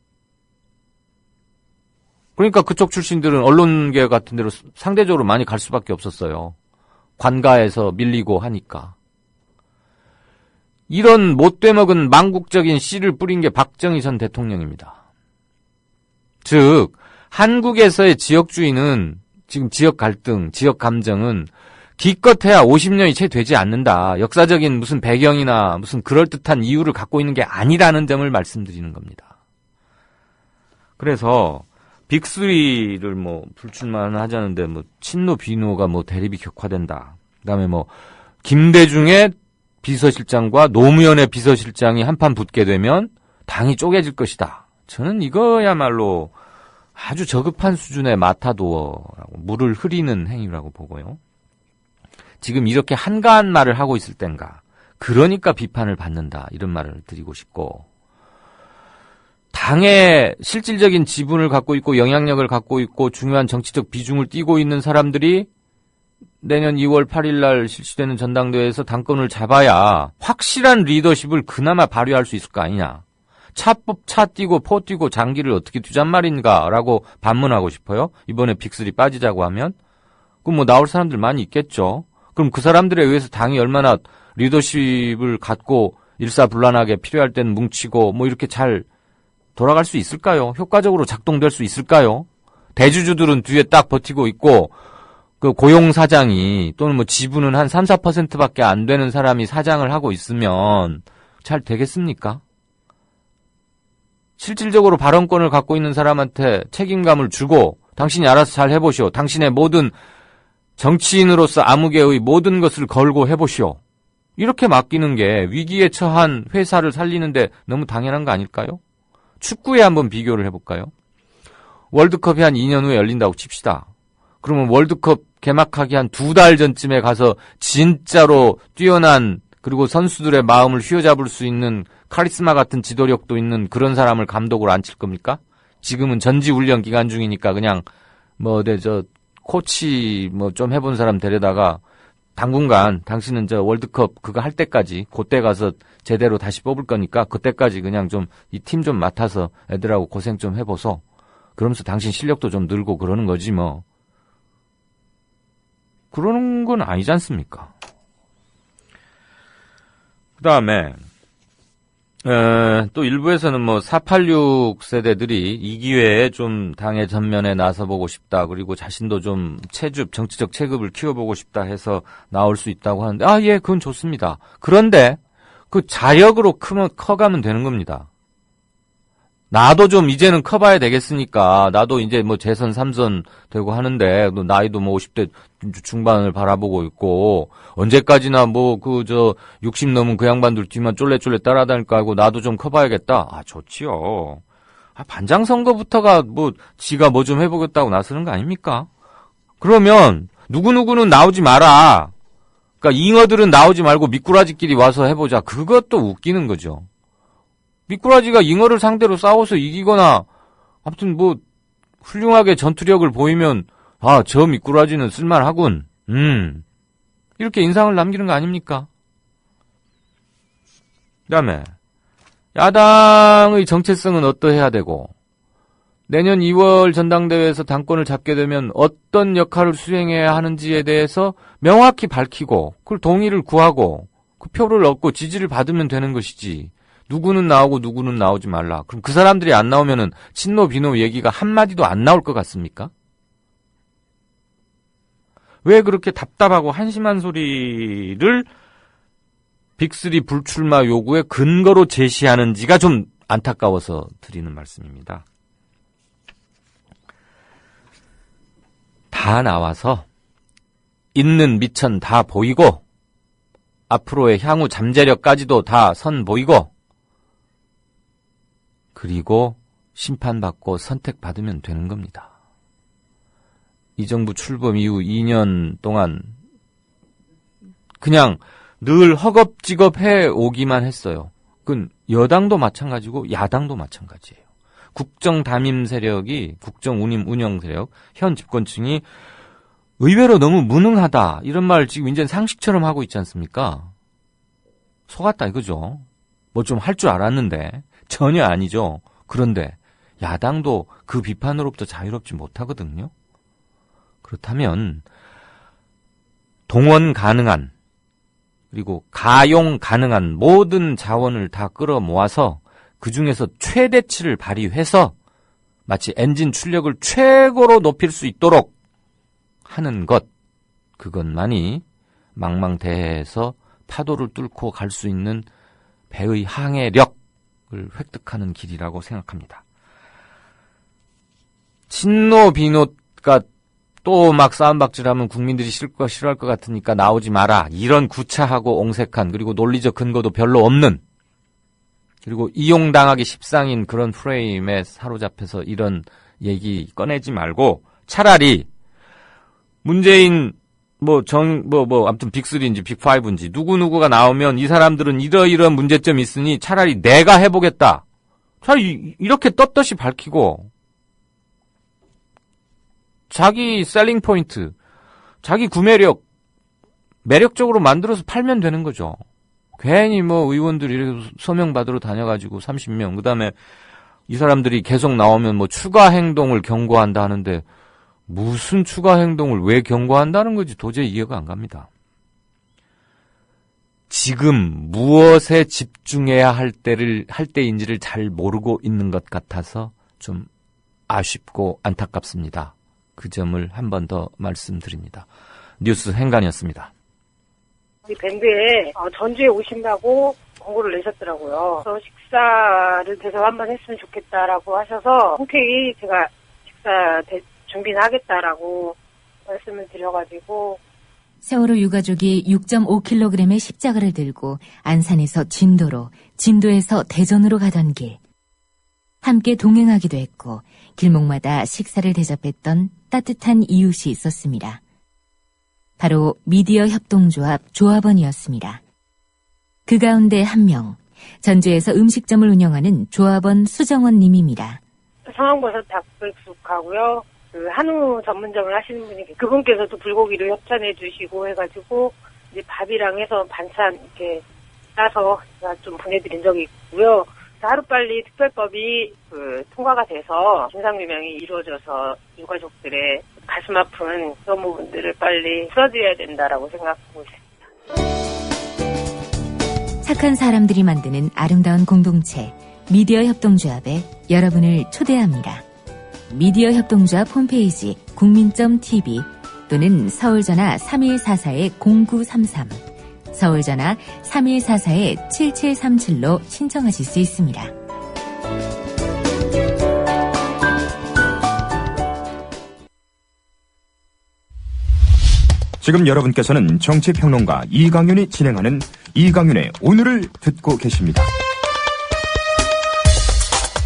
그러니까 그쪽 출신들은 언론계 같은 데로 상대적으로 많이 갈 수밖에 없었어요. 관가에서 밀리고 하니까. 이런 못되먹은 망국적인 씨를 뿌린 게 박정희 전 대통령입니다. 즉 한국에서의 지역주의는 지금 지역 갈등, 지역 감정은 기껏해야 50년이 채 되지 않는다. 역사적인 무슨 배경이나 무슨 그럴듯한 이유를 갖고 있는 게 아니라는 점을 말씀드리는 겁니다. 그래서 빅3를 뭐 불출마는 하자는데 뭐 친노 비노가 뭐 대립이 격화된다. 그다음에 뭐 김대중의 비서실장과 노무현의 비서실장이 한판 붙게 되면 당이 쪼개질 것이다. 저는 이거야말로 아주 저급한 수준의 마타도어라고 물을 흐리는 행위라고 보고요. 지금 이렇게 한가한 말을 하고 있을 땐가. 그러니까 비판을 받는다. 이런 말을 드리고 싶고 당의 실질적인 지분을 갖고 있고 영향력을 갖고 있고 중요한 정치적 비중을 띠고 있는 사람들이 내년 2월 8일 날 실시되는 전당대회에서 당권을 잡아야 확실한 리더십을 그나마 발휘할 수 있을 거 아니냐. 차 뛰고 포 뛰고 장기를 어떻게 두잔 말인가라고 반문하고 싶어요. 이번에 빅3 빠지자고 하면. 그럼 뭐 나올 사람들 많이 있겠죠. 그럼 그 사람들에 의해서 당이 얼마나 리더십을 갖고 일사불란하게 필요할 땐 뭉치고 뭐 이렇게 잘 돌아갈 수 있을까요? 효과적으로 작동될 수 있을까요? 대주주들은 뒤에 딱 버티고 있고 그 고용사장이 또는 뭐 지분은 한 3, 4%밖에 안 되는 사람이 사장을 하고 있으면 잘 되겠습니까? 실질적으로 발언권을 갖고 있는 사람한테 책임감을 주고 당신이 알아서 잘 해보시오. 당신의 모든 정치인으로서 암흑의 모든 것을 걸고 해보시오. 이렇게 맡기는 게 위기에 처한 회사를 살리는데 너무 당연한 거 아닐까요? 축구에 한번 비교를 해볼까요? 월드컵이 한 2년 후에 열린다고 칩시다. 그러면 월드컵 개막하기 한 2달 전쯤에 가서 진짜로 뛰어난 그리고 선수들의 마음을 휘어잡을 수 있는 카리스마 같은 지도력도 있는 그런 사람을 감독으로 앉힐 겁니까? 지금은 전지훈련 기간 중이니까 그냥 코치 좀 해본 사람 데려다가 당분간 당신은 월드컵 그거 할 때까지 그때 가서 제대로 다시 뽑을 거니까 그때까지 그냥 좀 이 팀 좀 맡아서 애들하고 고생 좀 해보소. 그러면서 당신 실력도 좀 늘고 그러는 거지 뭐. 그러는 건 아니지 않습니까? 그 다음에 또 일부에서는 486 세대들이 이 기회에 좀 당의 전면에 나서보고 싶다. 그리고 자신도 좀 정치적 체급을 키워보고 싶다 해서 나올 수 있다고 하는데, 예, 그건 좋습니다. 그런데 그 자력으로 커가면 되는 겁니다. 나도 좀 이제는 커봐야 되겠으니까, 나도 이제 재선 3선 되고 하는데, 나이도 50대 중반을 바라보고 있고, 언제까지나 60 넘은 그 양반들 뒤만 쫄래쫄래 따라다닐 거 알고 나도 좀 커봐야겠다. 좋지요. 반장 선거부터가 지가 좀 해보겠다고 나서는 거 아닙니까? 그러면, 누구누구는 나오지 마라. 그러니까 잉어들은 나오지 말고 미꾸라지끼리 와서 해보자. 그것도 웃기는 거죠. 미꾸라지가 잉어를 상대로 싸워서 이기거나 아무튼 훌륭하게 전투력을 보이면 저 미꾸라지는 쓸만하군. 이렇게 인상을 남기는 거 아닙니까? 그다음에 야당의 정체성은 어떠해야 되고 내년 2월 전당대회에서 당권을 잡게 되면 어떤 역할을 수행해야 하는지에 대해서 명확히 밝히고 그걸 동의를 구하고 그 표를 얻고 지지를 받으면 되는 것이지. 누구는 나오고 누구는 나오지 말라. 그럼 그 사람들이 안 나오면은 친노 비노 얘기가 한마디도 안 나올 것 같습니까? 왜 그렇게 답답하고 한심한 소리를 빅3 불출마 요구의 근거로 제시하는지가 좀 안타까워서 드리는 말씀입니다. 다 나와서 있는 미천 다 보이고 앞으로의 향후 잠재력까지도 다 선보이고 그리고 심판받고 선택받으면 되는 겁니다. 이 정부 출범 이후 2년 동안 그냥 늘 허겁지겁 해오기만 했어요. 그건 여당도 마찬가지고 야당도 마찬가지예요. 국정 담임 세력이, 국정 운영 세력, 현 집권층이 의외로 너무 무능하다. 이런 말 지금 이제 상식처럼 하고 있지 않습니까? 속았다 이거죠. 좀 할 줄 알았는데 전혀 아니죠. 그런데 야당도 그 비판으로부터 자유롭지 못하거든요. 그렇다면 동원 가능한 그리고 가용 가능한 모든 자원을 다 끌어모아서 그중에서 최대치를 발휘해서 마치 엔진 출력을 최고로 높일 수 있도록 하는 것, 그것만이 망망대해에서 파도를 뚫고 갈 수 있는 배의 항해력을 획득하는 길이라고 생각합니다. 친노 비노가 또 막 싸움박질하면 국민들이 싫어할 것 같으니까 나오지 마라. 이런 구차하고 옹색한 그리고 논리적 근거도 별로 없는 그리고 이용당하기 십상인 그런 프레임에 사로잡혀서 이런 얘기 꺼내지 말고 차라리 문재인 아무튼 빅3인지 빅5인지 누구누구가 나오면 이 사람들은 이러이러한 문제점이 있으니 차라리 내가 해보겠다. 차라리 이렇게 떳떳이 밝히고 자기 셀링 포인트, 자기 구매력 매력적으로 만들어서 팔면 되는 거죠. 괜히 뭐 의원들이 이렇게 서명 받으러 다녀가지고 30명, 그 다음에 이 사람들이 계속 나오면 뭐 추가 행동을 경고한다 하는데 무슨 추가 행동을 왜 경고한다는 건지 도저히 이해가 안 갑니다. 지금 무엇에 집중해야 할 때인지를 잘 모르고 있는 것 같아서 좀 아쉽고 안타깝습니다. 그 점을 한 번 더 말씀드립니다. 뉴스 행간이었습니다. 이 밴드에 전주에 오신다고 공고를 내셨더라고요. 그래서 식사를 대접 한번 했으면 좋겠다라고 하셔서 흔쾌히 제가 식사 준비는 하겠다라고 말씀을 드려가지고 세월호 유가족이 6.5kg의 십자가를 들고 안산에서 진도로, 진도에서 대전으로 가던 길. 함께 동행하기도 했고 길목마다 식사를 대접했던 따뜻한 이웃이 있었습니다. 바로 미디어 협동조합 조합원이었습니다. 그 가운데 한 명, 전주에서 음식점을 운영하는 조합원 수정원 님입니다. 상황버섯 닭백숙하고요. 그 한우 전문점을 하시는 분이 그분께서도 불고기를 협찬해 주시고 해가지고 이제 밥이랑 해서 반찬 이렇게 싸서 제가 좀 보내드린 적이 있고요. 하루빨리 특별법이 통과가 돼서 진상규명이 이루어져서 유가족들의 가슴 아픈 그런 부분들을 빨리 풀어드려야 된다라고 생각하고 있습니다. 착한 사람들이 만드는 아름다운 공동체 미디어 협동조합에 여러분을 초대합니다. 미디어 협동조합 홈페이지 국민.tv 또는 서울전화 3144-0933 서울전화 3144-7737로 신청하실 수 있습니다. 지금 여러분께서는 정치평론가 이강윤이 진행하는 이강윤의 오늘을 듣고 계십니다.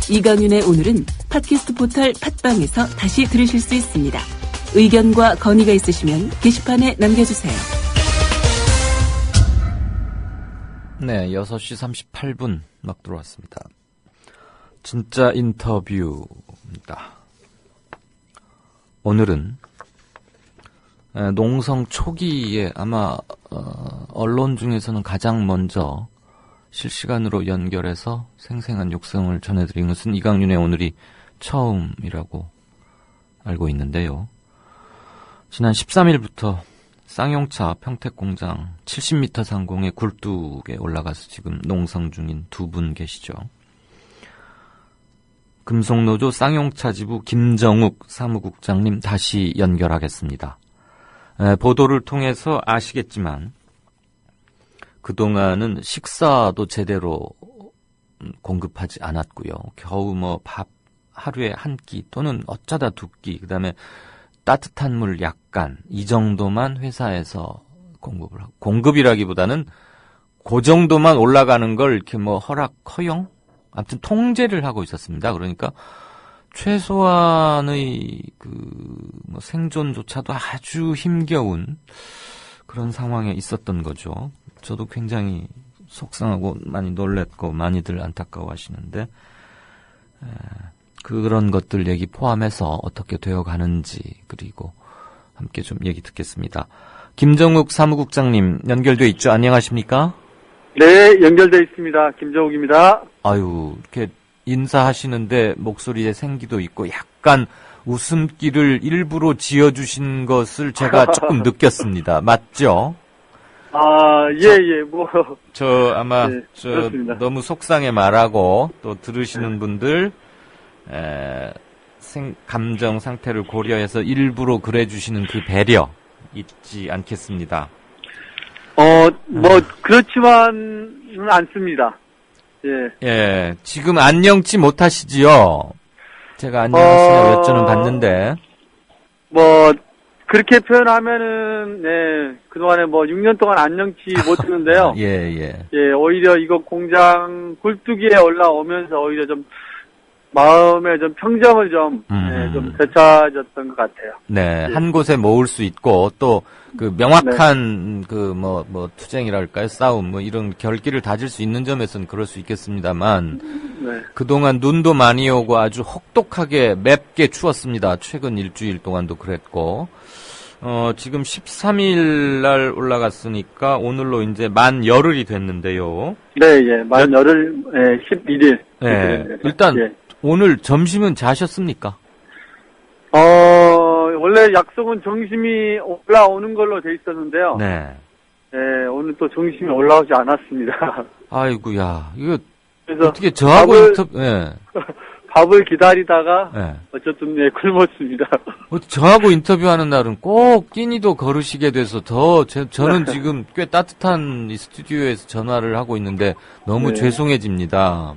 이강윤의 오늘은 팟캐스트 포털 팟빵에서 다시 들으실 수 있습니다. 의견과 건의가 있으시면 게시판에 남겨주세요. 네, 6시 38분 막 들어왔습니다. 진짜 인터뷰입니다. 오늘은 농성 초기에 아마 언론 중에서는 가장 먼저 실시간으로 연결해서 생생한 육성을 전해드린 것은 이강윤의 오늘이 처음이라고 알고 있는데요. 지난 13일부터 쌍용차 평택공장 70m 상공의 굴뚝에 올라가서 지금 농성 중인 두 분 계시죠. 금속노조 쌍용차 지부 김정욱 사무국장님 다시 연결하겠습니다. 보도를 통해서 아시겠지만 그동안은 식사도 제대로 공급하지 않았고요. 겨우 뭐 밥 하루에 한 끼 또는 어쩌다 두 끼, 그다음에 따뜻한 물 약간 이 정도만 회사에서 공급을 하고, 공급이라기보다는 그 정도만 올라가는 걸 이렇게 뭐 허용? 아무튼 통제를 하고 있었습니다. 그러니까 최소한의 뭐 생존조차도 아주 힘겨운 그런 상황에 있었던 거죠. 저도 굉장히 속상하고 많이 놀랬고 많이들 안타까워하시는데 그런 것들 얘기 포함해서 어떻게 되어가는지 그리고 함께 좀 얘기 듣겠습니다. 김정욱 사무국장님 연결돼 있죠? 안녕하십니까? 네, 연결돼 있습니다. 김정욱입니다. 아유, 이렇게 인사하시는데 목소리에 생기도 있고 약간 웃음기를 일부러 지어주신 것을 제가 조금 느꼈습니다. 맞죠? 저 아마 네, 저 그렇습니다. 너무 속상해 말하고 또 들으시는 분들 감정 상태를 고려해서 일부러 그래주시는 그 배려 잊지 않겠습니다. 그렇지만은 않습니다. 예, 지금 안녕치 못하시지요? 제가 안녕하시냐고 여쭤는 봤는데. 그렇게 표현하면은, 네, 그동안에 6년 동안 안녕치 못했는데요. 예, 오히려 이거 공장 굴뚝위에 올라오면서 오히려 좀, 마음에 좀 평정을 좀 되찾았던 것 같아요. 네, 한 곳에 모을 수 있고, 또, 명확한, 투쟁이랄까요? 싸움, 이런 결기를 다질 수 있는 점에서는 그럴 수 있겠습니다만, 그동안 눈도 많이 오고 아주 혹독하게 맵게 추웠습니다. 최근 일주일 동안도 그랬고, 지금 13일 날 올라갔으니까 오늘로 이제 만 열흘이 됐는데요. 네, 예. 만 열흘, 11일. 네. 일단 오늘 점심은 자셨습니까? 원래 약속은 점심이 올라오는 걸로 돼 있었는데요. 네. 오늘 또 점심이 올라오지 않았습니다. 아이고야, 이거 그래서 어떻게 저하고 밥을 기다리다가 어쨌든 굶었습니다. 저하고 인터뷰하는 날은 꼭 끼니도 거르시게 돼서 저는 지금 꽤 따뜻한 이 스튜디오에서 전화를 하고 있는데 너무 죄송해집니다.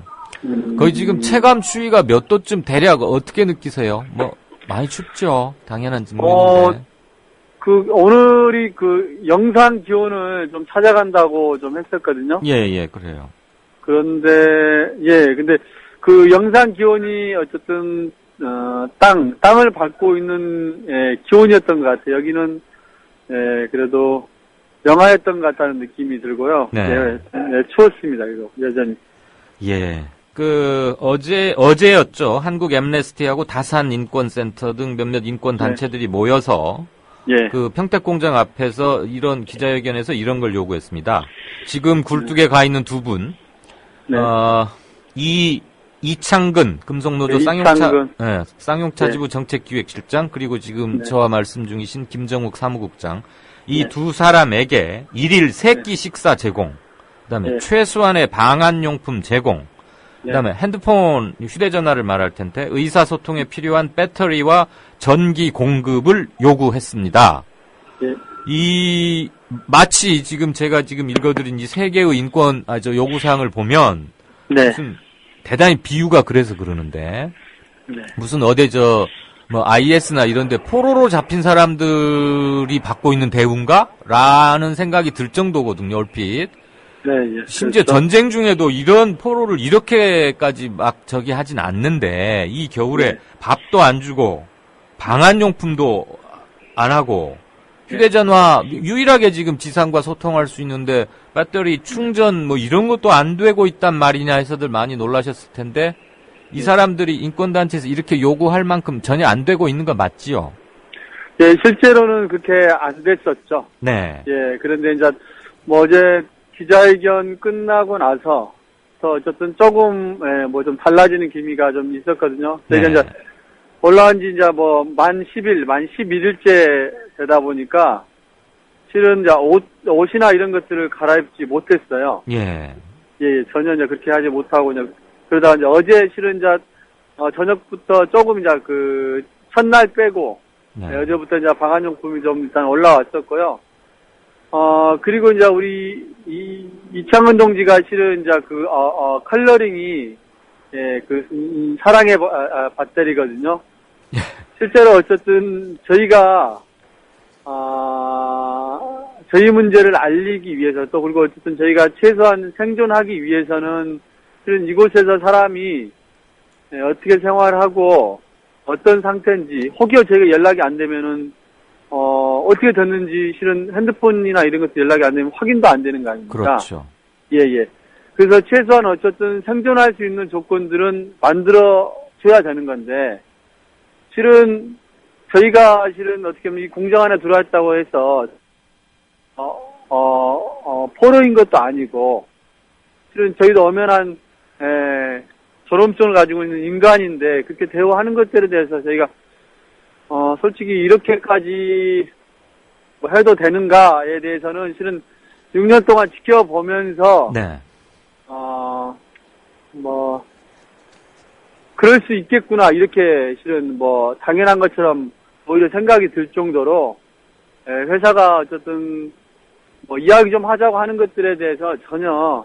거의 지금 체감 추위가 몇 도쯤 대략 어떻게 느끼세요? 뭐 많이 춥죠. 당연한 질문인데. 오늘이 영상 기온을 좀 찾아간다고 좀 했었거든요. 예, 그래요. 그런데, 근데 영상 기온이 어쨌든, 땅을 밟고 있는, 기온이었던 것 같아요. 여기는, 그래도 영하였던 것 같다는 느낌이 들고요. 네. 추웠습니다, 이거, 여전히. 예. 어제였죠. 한국 앰네스티하고 다산 인권센터 등 몇몇 인권 단체들이 모여서 평택공장 앞에서 이런 기자회견에서 이런 걸 요구했습니다. 지금 굴뚝에 가 있는 두 분, 이창근 금속노조 쌍용차지부 정책기획실장 그리고 지금 저와 말씀 중이신 김정욱 사무국장 이 두 사람에게 일일 3끼 식사 제공, 그다음에 최소한의 방한용품 제공, 그다음에 핸드폰, 휴대전화를 말할 텐데 의사소통에 필요한 배터리와 전기 공급을 요구했습니다. 마치 제가 읽어드린 이 세 개의 요구사항을 보면 무슨 대단히 비유가 그래서 그러는데 무슨 IS나 이런데 포로로 잡힌 사람들이 받고 있는 대우인가? 라는 생각이 들 정도거든요, 얼핏. 심지어 전쟁 중에도 이런 포로를 이렇게까지 하진 않는데, 이 겨울에 밥도 안 주고, 방한용품도 안 하고, 휴대전화, 유일하게 지금 지상과 소통할 수 있는데, 배터리 충전 이런 것도 안 되고 있단 말이냐 해서들 많이 놀라셨을 텐데, 이 사람들이 인권단체에서 이렇게 요구할 만큼 전혀 안 되고 있는 거 맞지요? 예, 실제로는 그렇게 안 됐었죠. 네. 예, 그런데 이제, 어제, 기자회견 끝나고 나서 어쨌든 조금 좀 달라지는 기미가 좀 있었거든요. 저희가 이제 올라온 지 만 11일째 되다 보니까 실은 이제 옷이나 이런 것들을 갈아입지 못했어요. 예, 전혀 이제 그렇게 하지 못하고 그러다가 이제 어제 실은 이제 저녁부터 조금 이제 첫날 빼고 어제부터 이제 방한용품이 좀 일단 올라왔었고요. 그리고 이제 우리, 이창근 동지가 실은 이제 컬러링이, 사랑의 배터리거든요. 실제로 어쨌든 저희가, 저희 문제를 알리기 위해서 또 그리고 어쨌든 저희가 최소한 생존하기 위해서는 실은 이곳에서 사람이 어떻게 생활하고 어떤 상태인지 혹여 저희가 연락이 안 되면은 어떻게 됐는지 실은 핸드폰이나 이런 것도 연락이 안 되면 확인도 안 되는 거 아닙니까? 그렇죠. 예. 그래서 최소한 어쨌든 생존할 수 있는 조건들은 만들어줘야 되는 건데, 실은 저희가 실은 어떻게 보면 이 공장 안에 들어왔다고 해서, 포로인 것도 아니고, 실은 저희도 엄연한, 존엄성을 가지고 있는 인간인데, 그렇게 대우하는 것들에 대해서 저희가 솔직히 이렇게까지 해도 되는가에 대해서는 실은 6년 동안 지켜보면서, 그럴 수 있겠구나, 이렇게 실은 당연한 것처럼 오히려 생각이 들 정도로, 회사가 어쨌든, 이야기 좀 하자고 하는 것들에 대해서 전혀,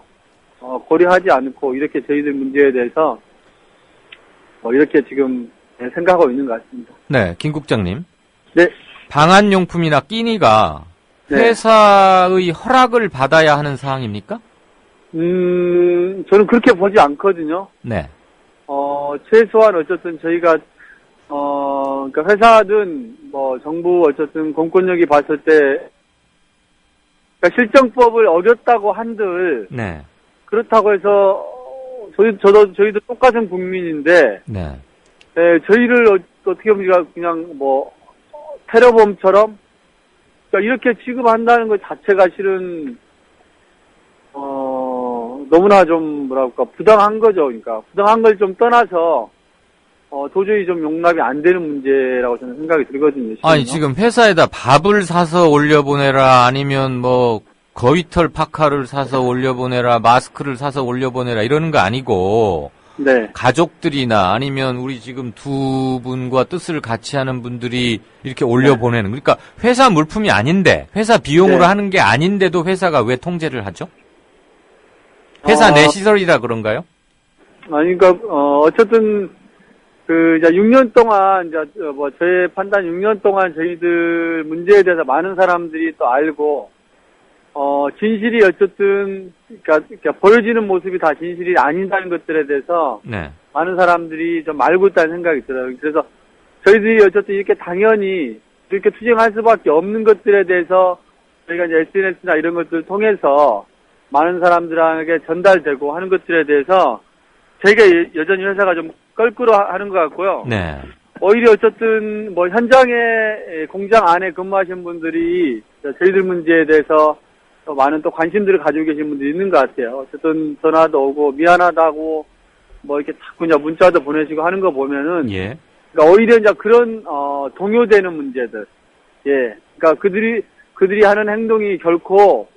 고려하지 않고, 이렇게 저희들 문제에 대해서, 이렇게 지금, 생각하고 있는 것 같습니다. 네, 김 국장님. 네. 방한용품이나 끼니가 회사의 허락을 받아야 하는 사항입니까? 저는 그렇게 보지 않거든요. 네. 최소한 어쨌든 저희가, 그러니까 회사든 정부 어쨌든 공권력이 봤을 때, 그러니까 실정법을 어겼다고 한들, 그렇다고 해서, 저희도 똑같은 국민인데, 저희를 어떻게 보면 그냥 테러범처럼 그러니까 이렇게 취급한다는 것 자체가 실은 너무나 좀 뭐랄까 부당한 거죠. 그러니까 부당한 걸 좀 떠나서 도저히 좀 용납이 안 되는 문제라고 저는 생각이 들거든요. 아니 지금 회사에다 밥을 사서 올려보내라 아니면 뭐 거위털 파카를 사서 올려보내라 마스크를 사서 올려보내라 이러는 거 아니고 네. 가족들이나 아니면 우리 지금 두 분과 뜻을 같이 하는 분들이 이렇게 올려보내는 그러니까 회사 물품이 아닌데 회사 비용으로 네. 하는 게 아닌데도 회사가 왜 통제를 하죠? 회사 내 시설이라 그런가요? 아니 그러니까 어쨌든 이제 6년 동안 이제 저의 판단 6년 동안 저희들 문제에 대해서 많은 사람들이 또 알고 진실이 어쨌든 그러니까 보여지는 모습이 다 진실이 아닌다는 것들에 대해서 네. 많은 사람들이 좀 알고 있다는 생각이 들어요. 그래서 저희들이 어쨌든 이렇게 당연히 이렇게 투쟁할 수밖에 없는 것들에 대해서 저희가 이제 SNS나 이런 것들을 통해서 많은 사람들에게 전달되고 하는 것들에 대해서 저희가 여전히 회사가 좀 껄끄러워하는 것 같고요. 네. 오히려 어쨌든 뭐 현장에 공장 안에 근무하시는 분들이 저희들 문제에 대해서 또 많은 또 관심들을 가지고 계신 분들이 있는 것 같아요. 어쨌든 전화도 오고 미안하다고 뭐 이렇게 자꾸 이제 문자도 보내시고 하는 거 보면은 예. 그러니까 오히려 이제 그런 동요되는 문제들, 예, 그러니까 그들이 하는 행동이 결코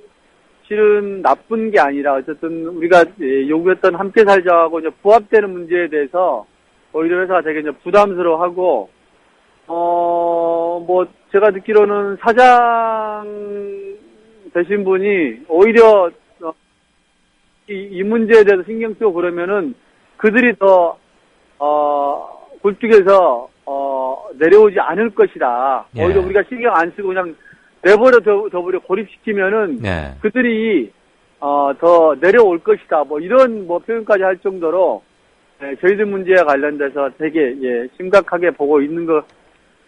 실은 나쁜 게 아니라 어쨌든 우리가 요구했던 함께 살자하고 이제 부합되는 문제에 대해서 오히려 회사가 되게 이제 부담스러워하고 뭐 제가 듣기로는 사장 되신 분이 오히려 이 문제에 대해서 신경 쓰고 그러면은 그들이 더 굴뚝에서 내려오지 않을 것이다. 예. 오히려 우리가 신경 안 쓰고 그냥 내버려 둬버려 고립시키면은 네. 그들이 더 내려올 것이다. 뭐 이런 뭐 표현까지 할 정도로 저희들 문제에 관련돼서 되게 심각하게 보고 있는 것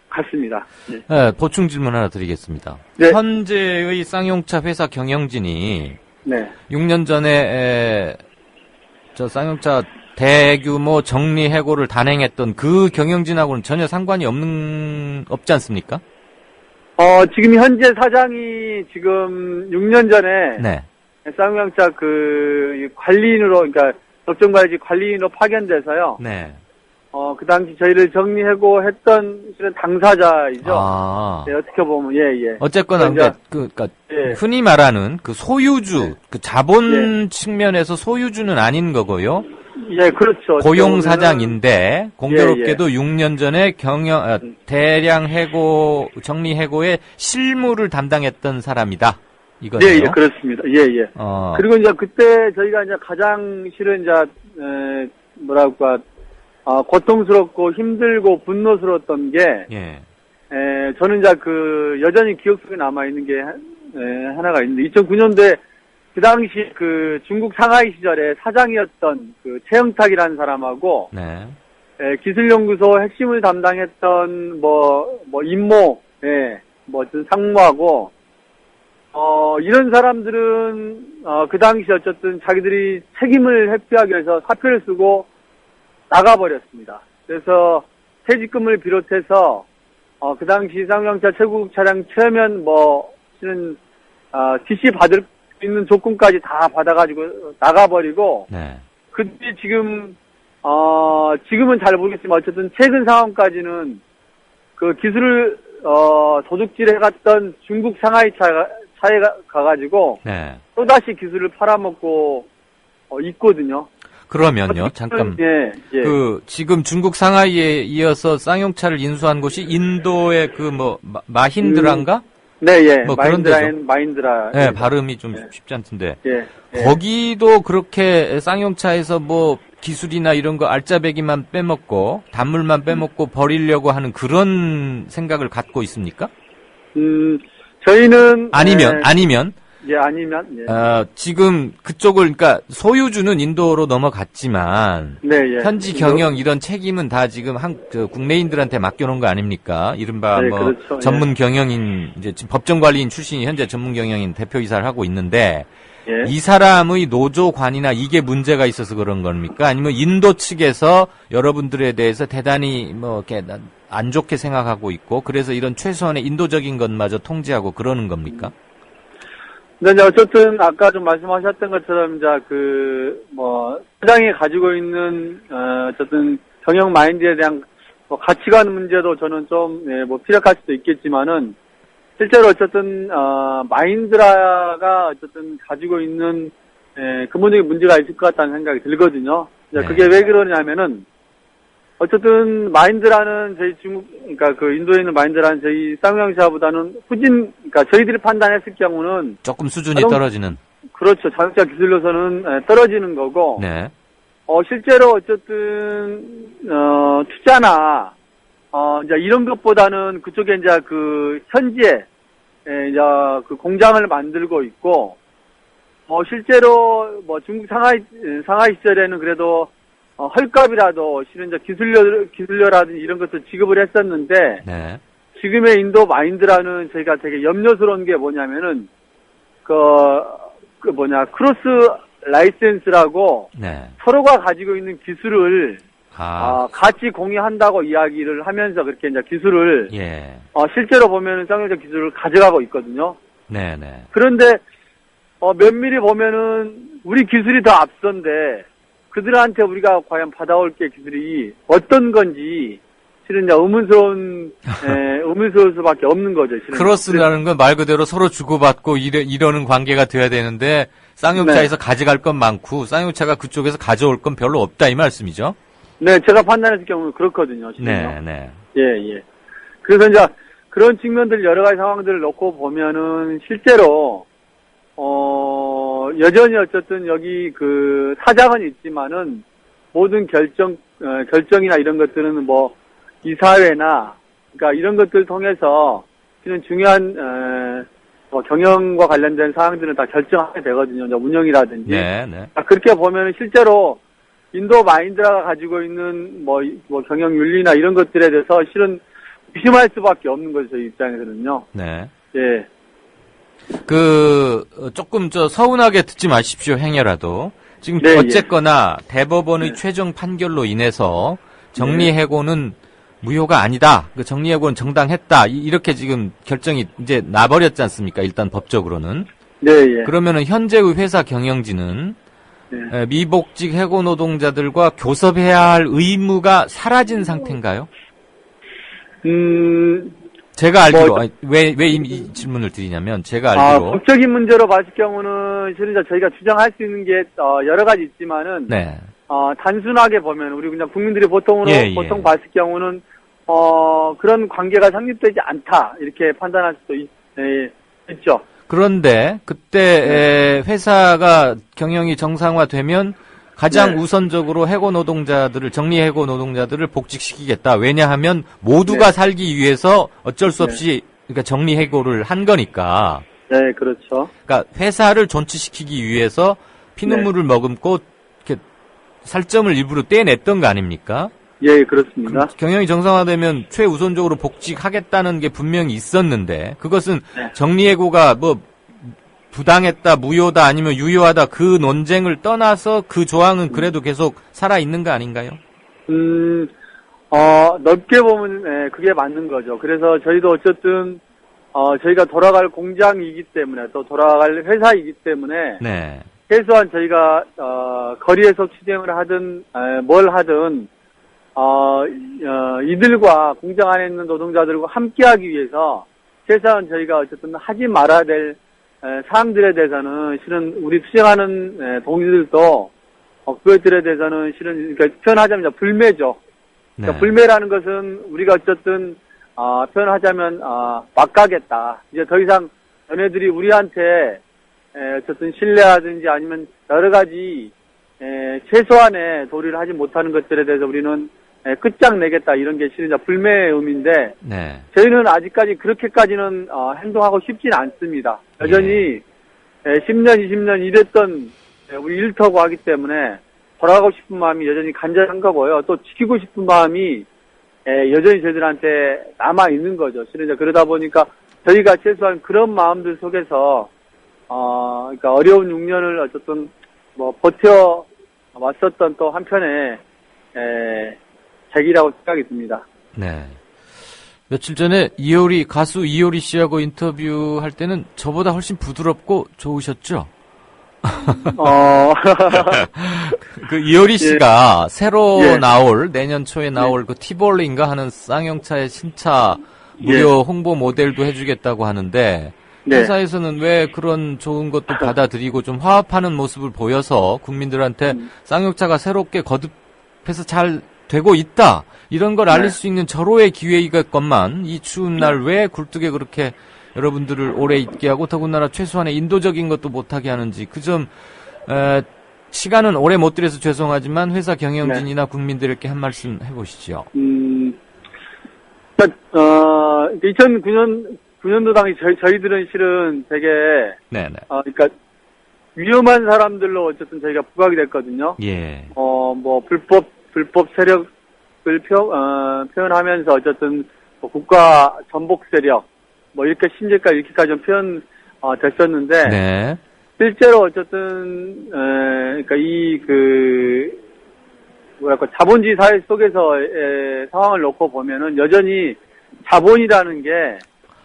같습니다. 네. 네, 보충 질문 하나 드리겠습니다. 네. 현재의 쌍용차 회사 경영진이 네. 6년 전에 저 쌍용차 대규모 정리해고를 단행했던 그 경영진하고는 전혀 상관이 없지 않습니까? 지금 현재 사장이 지금 6년 전에 네. 쌍용차 관리인으로 그러니까 적정관리직 관리인으로 파견돼서요. 네. 그 당시 저희를 정리하고 했던 실은 당사자이죠. 아. 네, 어떻게 보면 예. 어쨌거나 그러니까 예. 흔히 말하는 그 소유주, 네. 그 자본 측면에서 소유주는 아닌 거고요. 예, 그렇죠. 고용 사장인데 공교롭게도 6년 전에 대량 해고 정리 해고의 실무를 담당했던 사람이다. 이거죠. 예, 그렇습니다. 예. 그리고 이제 그때 저희가 이제 가장 실은 이제 뭐랄까 고통스럽고 힘들고 분노스러웠던 게 저는 이제 여전히 기억 속에 남아 있는 게 하나가 있는데 2009년도에 그 당시 중국 상하이 시절에 사장이었던 최영탁이라는 사람하고 기술연구소 핵심을 담당했던 임모 상무하고 이런 사람들은 그 당시 어쨌든 자기들이 책임을 회피하기 위해서 사표를 쓰고 나가버렸습니다. 그래서 퇴직금을 비롯해서 그 당시 쌍용차 최고급 차량 최면 실은 TC 받을 수 있는 조건까지 다 받아가지고 나가버리고 그때 지금은 잘 모르겠지만 어쨌든 최근 상황까지는 그 기술을 도둑질해갔던 중국 상하이 차에 가가지고 또다시 기술을 팔아먹고 있거든요. 그러면요, 잠깐. 지금 중국 상하이에 이어서 쌍용차를 인수한 곳이 인도의 마힌드라인가? 마힌드라. 네, 발음이 좀 쉽지 않던데. 거기도 그렇게 쌍용차에서 기술이나 이런 거 알짜배기만 빼먹고, 단물만 빼먹고 버리려고 하는 그런 생각을 갖고 있습니까? 저희는. 아니면, 예, 아니면, 예. 지금 그쪽을, 그러니까 소유주는 인도로 넘어갔지만, 네, 예. 현지 경영 이런 책임은 다 지금 국내인들한테 맡겨놓은 거 아닙니까? 이른바 네, 뭐 그렇죠. 전문 예. 경영인, 이제 지금 법정관리인 출신이 현재 전문 경영인 대표이사를 하고 있는데, 예. 이 사람의 노조관이나 이게 문제가 있어서 그런 겁니까? 아니면 인도 측에서 여러분들에 대해서 대단히 뭐 이렇게 안 좋게 생각하고 있고, 그래서 이런 최소한의 인도적인 것마저 통제하고 그러는 겁니까? 네, 이제 어쨌든 아까 좀 말씀하셨던 것처럼 이제 사장이 가지고 있는 어쨌든 경영 마인드에 대한 뭐 가치관 문제도 저는 좀 피력할 수도 있겠지만은 실제로 어쨌든 마인드라가 어쨌든 가지고 있는 근본적인 문제가 있을 것 같다는 생각이 들거든요. 네. 그게 왜 그러냐면은 어쨌든 마인드라는 그러니까 그 인도에 있는 마인드라는 저희 쌍용시아보다는 그러니까 저희들이 판단했을 경우는 조금 수준이 떨어지는. 그렇죠. 자동차 기술로서는 떨어지는 거고. 네. 실제로 어쨌든 투자나 이제 이런 것보다는 그쪽에 이제 그 현지에 이제 그 공장을 만들고 있고 실제로 뭐 중국 상하이 시절에는 그래도 헐값이라도 실은 이제 기술료라든지 이런 것을 지급을 했었는데 네. 지금의 인도 마인드라는 저희가 되게 염려스러운 게 뭐냐면은 크로스 라이센스라고 네. 서로가 가지고 있는 기술을 같이 공유한다고 이야기를 하면서 그렇게 이제 기술을 예. 실제로 보면은 쌍용차 기술을 가져가고 있거든요. 네네. 그런데 면밀히 보면은 우리 기술이 더 앞선데 그들한테 우리가 과연 받아올 게 기술이 어떤 건지 실은 이제 의문스러울 수밖에 없는 거죠. 실은. 크로스라는 건 말 그대로 서로 주고받고 이러는 관계가 돼야 되는데 쌍용차에서 가져갈 건 많고 쌍용차가 그쪽에서 가져올 건 별로 없다 이 말씀이죠? 네, 제가 판단했을 경우는 그렇거든요. 네, 네. 예. 그래서 이제 그런 측면들 여러 가지 상황들을 놓고 보면은 실제로 여전히 어쨌든 여기 그 사장은 있지만은 모든 결정이나 이런 것들은 뭐 이사회나 그러니까 이런 것들 통해서 실은 중요한 경영과 관련된 사항들은 다 결정하게 되거든요. 이제 운영이라든지. 네. 그렇게 보면은 실제로 인도 마인드라가 가지고 있는 뭐 경영 윤리나 이런 것들에 대해서 실은 의심할 수밖에 없는 거죠. 저희 입장에서는요. 네. 예. 조금 서운하게 듣지 마십시오, 행여라도. 지금 네, 어쨌거나 대법원의 최종 판결로 인해서 정리해고는 무효가 아니다. 그 정리해고는 정당했다. 이렇게 지금 결정이 이제 나버렸지 않습니까? 일단 법적으로는. 네, 예. 그러면은 현재의 회사 경영진은 미복직 해고 노동자들과 교섭해야 할 의무가 사라진 상태인가요? 제가 알기로 왜 이 질문을 드리냐면 제가 알기로 법적인 문제로 봤을 경우는 실은 저희가 추정할 수 있는 게 여러 가지 있지만은 단순하게 보면 우리 그냥 국민들이 보통 봤을 경우는 그런 관계가 성립되지 않다 이렇게 판단할 수도 있죠. 그런데 그때 회사가 경영이 정상화되면 가장 우선적으로 정리 해고 노동자들을 복직시키겠다. 왜냐하면 모두가 살기 위해서 어쩔 수 없이 그러니까 정리 해고를 한 거니까. 네, 그렇죠. 그러니까 회사를 존치시키기 위해서 피눈물을 머금고 이렇게 살점을 일부러 떼냈던 거 아닙니까? 예, 그렇습니다. 경영이 정상화되면 최우선적으로 복직하겠다는 게 분명히 있었는데 그것은 정리해고가 뭐 부당했다, 무효다, 아니면 유효하다 그 논쟁을 떠나서 그 조항은 그래도 계속 살아있는 거 아닌가요? 넓게 보면 그게 맞는 거죠. 그래서 저희도 어쨌든 저희가 돌아갈 공장이기 때문에 또 돌아갈 회사이기 때문에 최소한 저희가 거리에서 취재를 하든 뭘 하든 이들과 공장 안에 있는 노동자들과 함께하기 위해서 최소한 저희가 어쨌든 하지 말아야 될 사항들에 대해서는 실은 우리 투쟁하는 동지들도 그것들에 대해서는 실은 그러니까 표현하자면 불매죠. 그러니까 불매라는 것은 우리가 어쨌든 표현하자면 막가겠다. 이제 더 이상 너네들이 우리한테 어쨌든 신뢰하든지 아니면 여러 가지 최소한의 도리를 하지 못하는 것들에 대해서 우리는 끝장내겠다 이런 게 실은 불매의 의미인데 저희는 아직까지 그렇게까지는 행동하고 싶지는 않습니다. 여전히 10년, 20년 일했던 우리 일터고 하기 때문에 돌아가고 싶은 마음이 여전히 간절한 거고요. 또 지키고 싶은 마음이 여전히 저희들한테 남아있는 거죠. 실은 이제 그러다 보니까 저희가 최소한 그런 마음들 속에서, 그러니까 어려운 6년을 어쨌든 뭐 버텨 왔었던 또 한편의 책이라고 생각이 듭니다. 네. 며칠 전에 가수 이효리 씨하고 인터뷰할 때는 저보다 훨씬 부드럽고 좋으셨죠? 그 이효리 씨가 새로 나올 내년 초에 나올 그 티볼린가 하는 쌍용차의 신차 무료 홍보 모델도 해주겠다고 하는데 회사에서는 왜 그런 좋은 것도 받아들이고 좀 화합하는 모습을 보여서 국민들한테 쌍용차가 새롭게 거듭해서 잘 되고 있다 이런 걸 알릴 수 있는 절호의 기회이겠건만 이 추운 날 왜 굴뚝에 그렇게 여러분들을 오래 있게 하고 더군다나 최소한의 인도적인 것도 못하게 하는지 그 점 시간은 오래 못 들여서 죄송하지만 회사 경영진이나 국민들에게 한 말씀 해보시죠. 2009년도 당시 저희들은 실은 되게 그러니까 위험한 사람들로 어쨌든 저희가 부각이 됐거든요. 예. 뭐 불법 세력을 표현하면서 어쨌든 뭐 국가 전복 세력 뭐 이렇게까지 좀 표현 됐었는데 실제로 어쨌든 그러니까 자본주의 사회 속에서의 상황을 놓고 보면은 여전히 자본이라는 게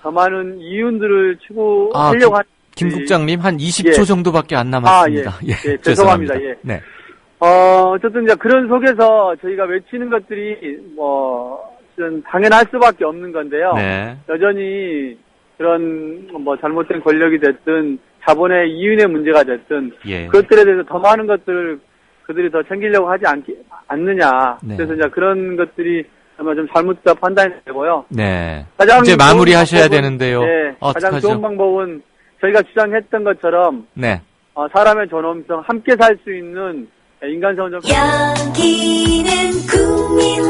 더 많은 이윤들을 추구하려고 하는 김 국장님 한 20초 정도밖에 안 남았습니다. 죄송합니다. 네. 어쨌든 이제 그런 속에서 저희가 외치는 것들이 당연할 수밖에 없는 건데요. 여전히 그런 뭐 잘못된 권력이 됐든 자본의 이윤의 문제가 됐든 그것들에 대해서 더 많은 것들을 그들이 더 챙기려고 하지 않느냐. 그래서 이제 그런 것들이 아마 좀 잘못된 판단이 되고요. 네. 이제 마무리하셔야 되는데요. 가장 좋은 방법은 저희가 주장했던 것처럼 사람의 존엄성, 함께 살 수 있는 인간성을 좀 여기는 국민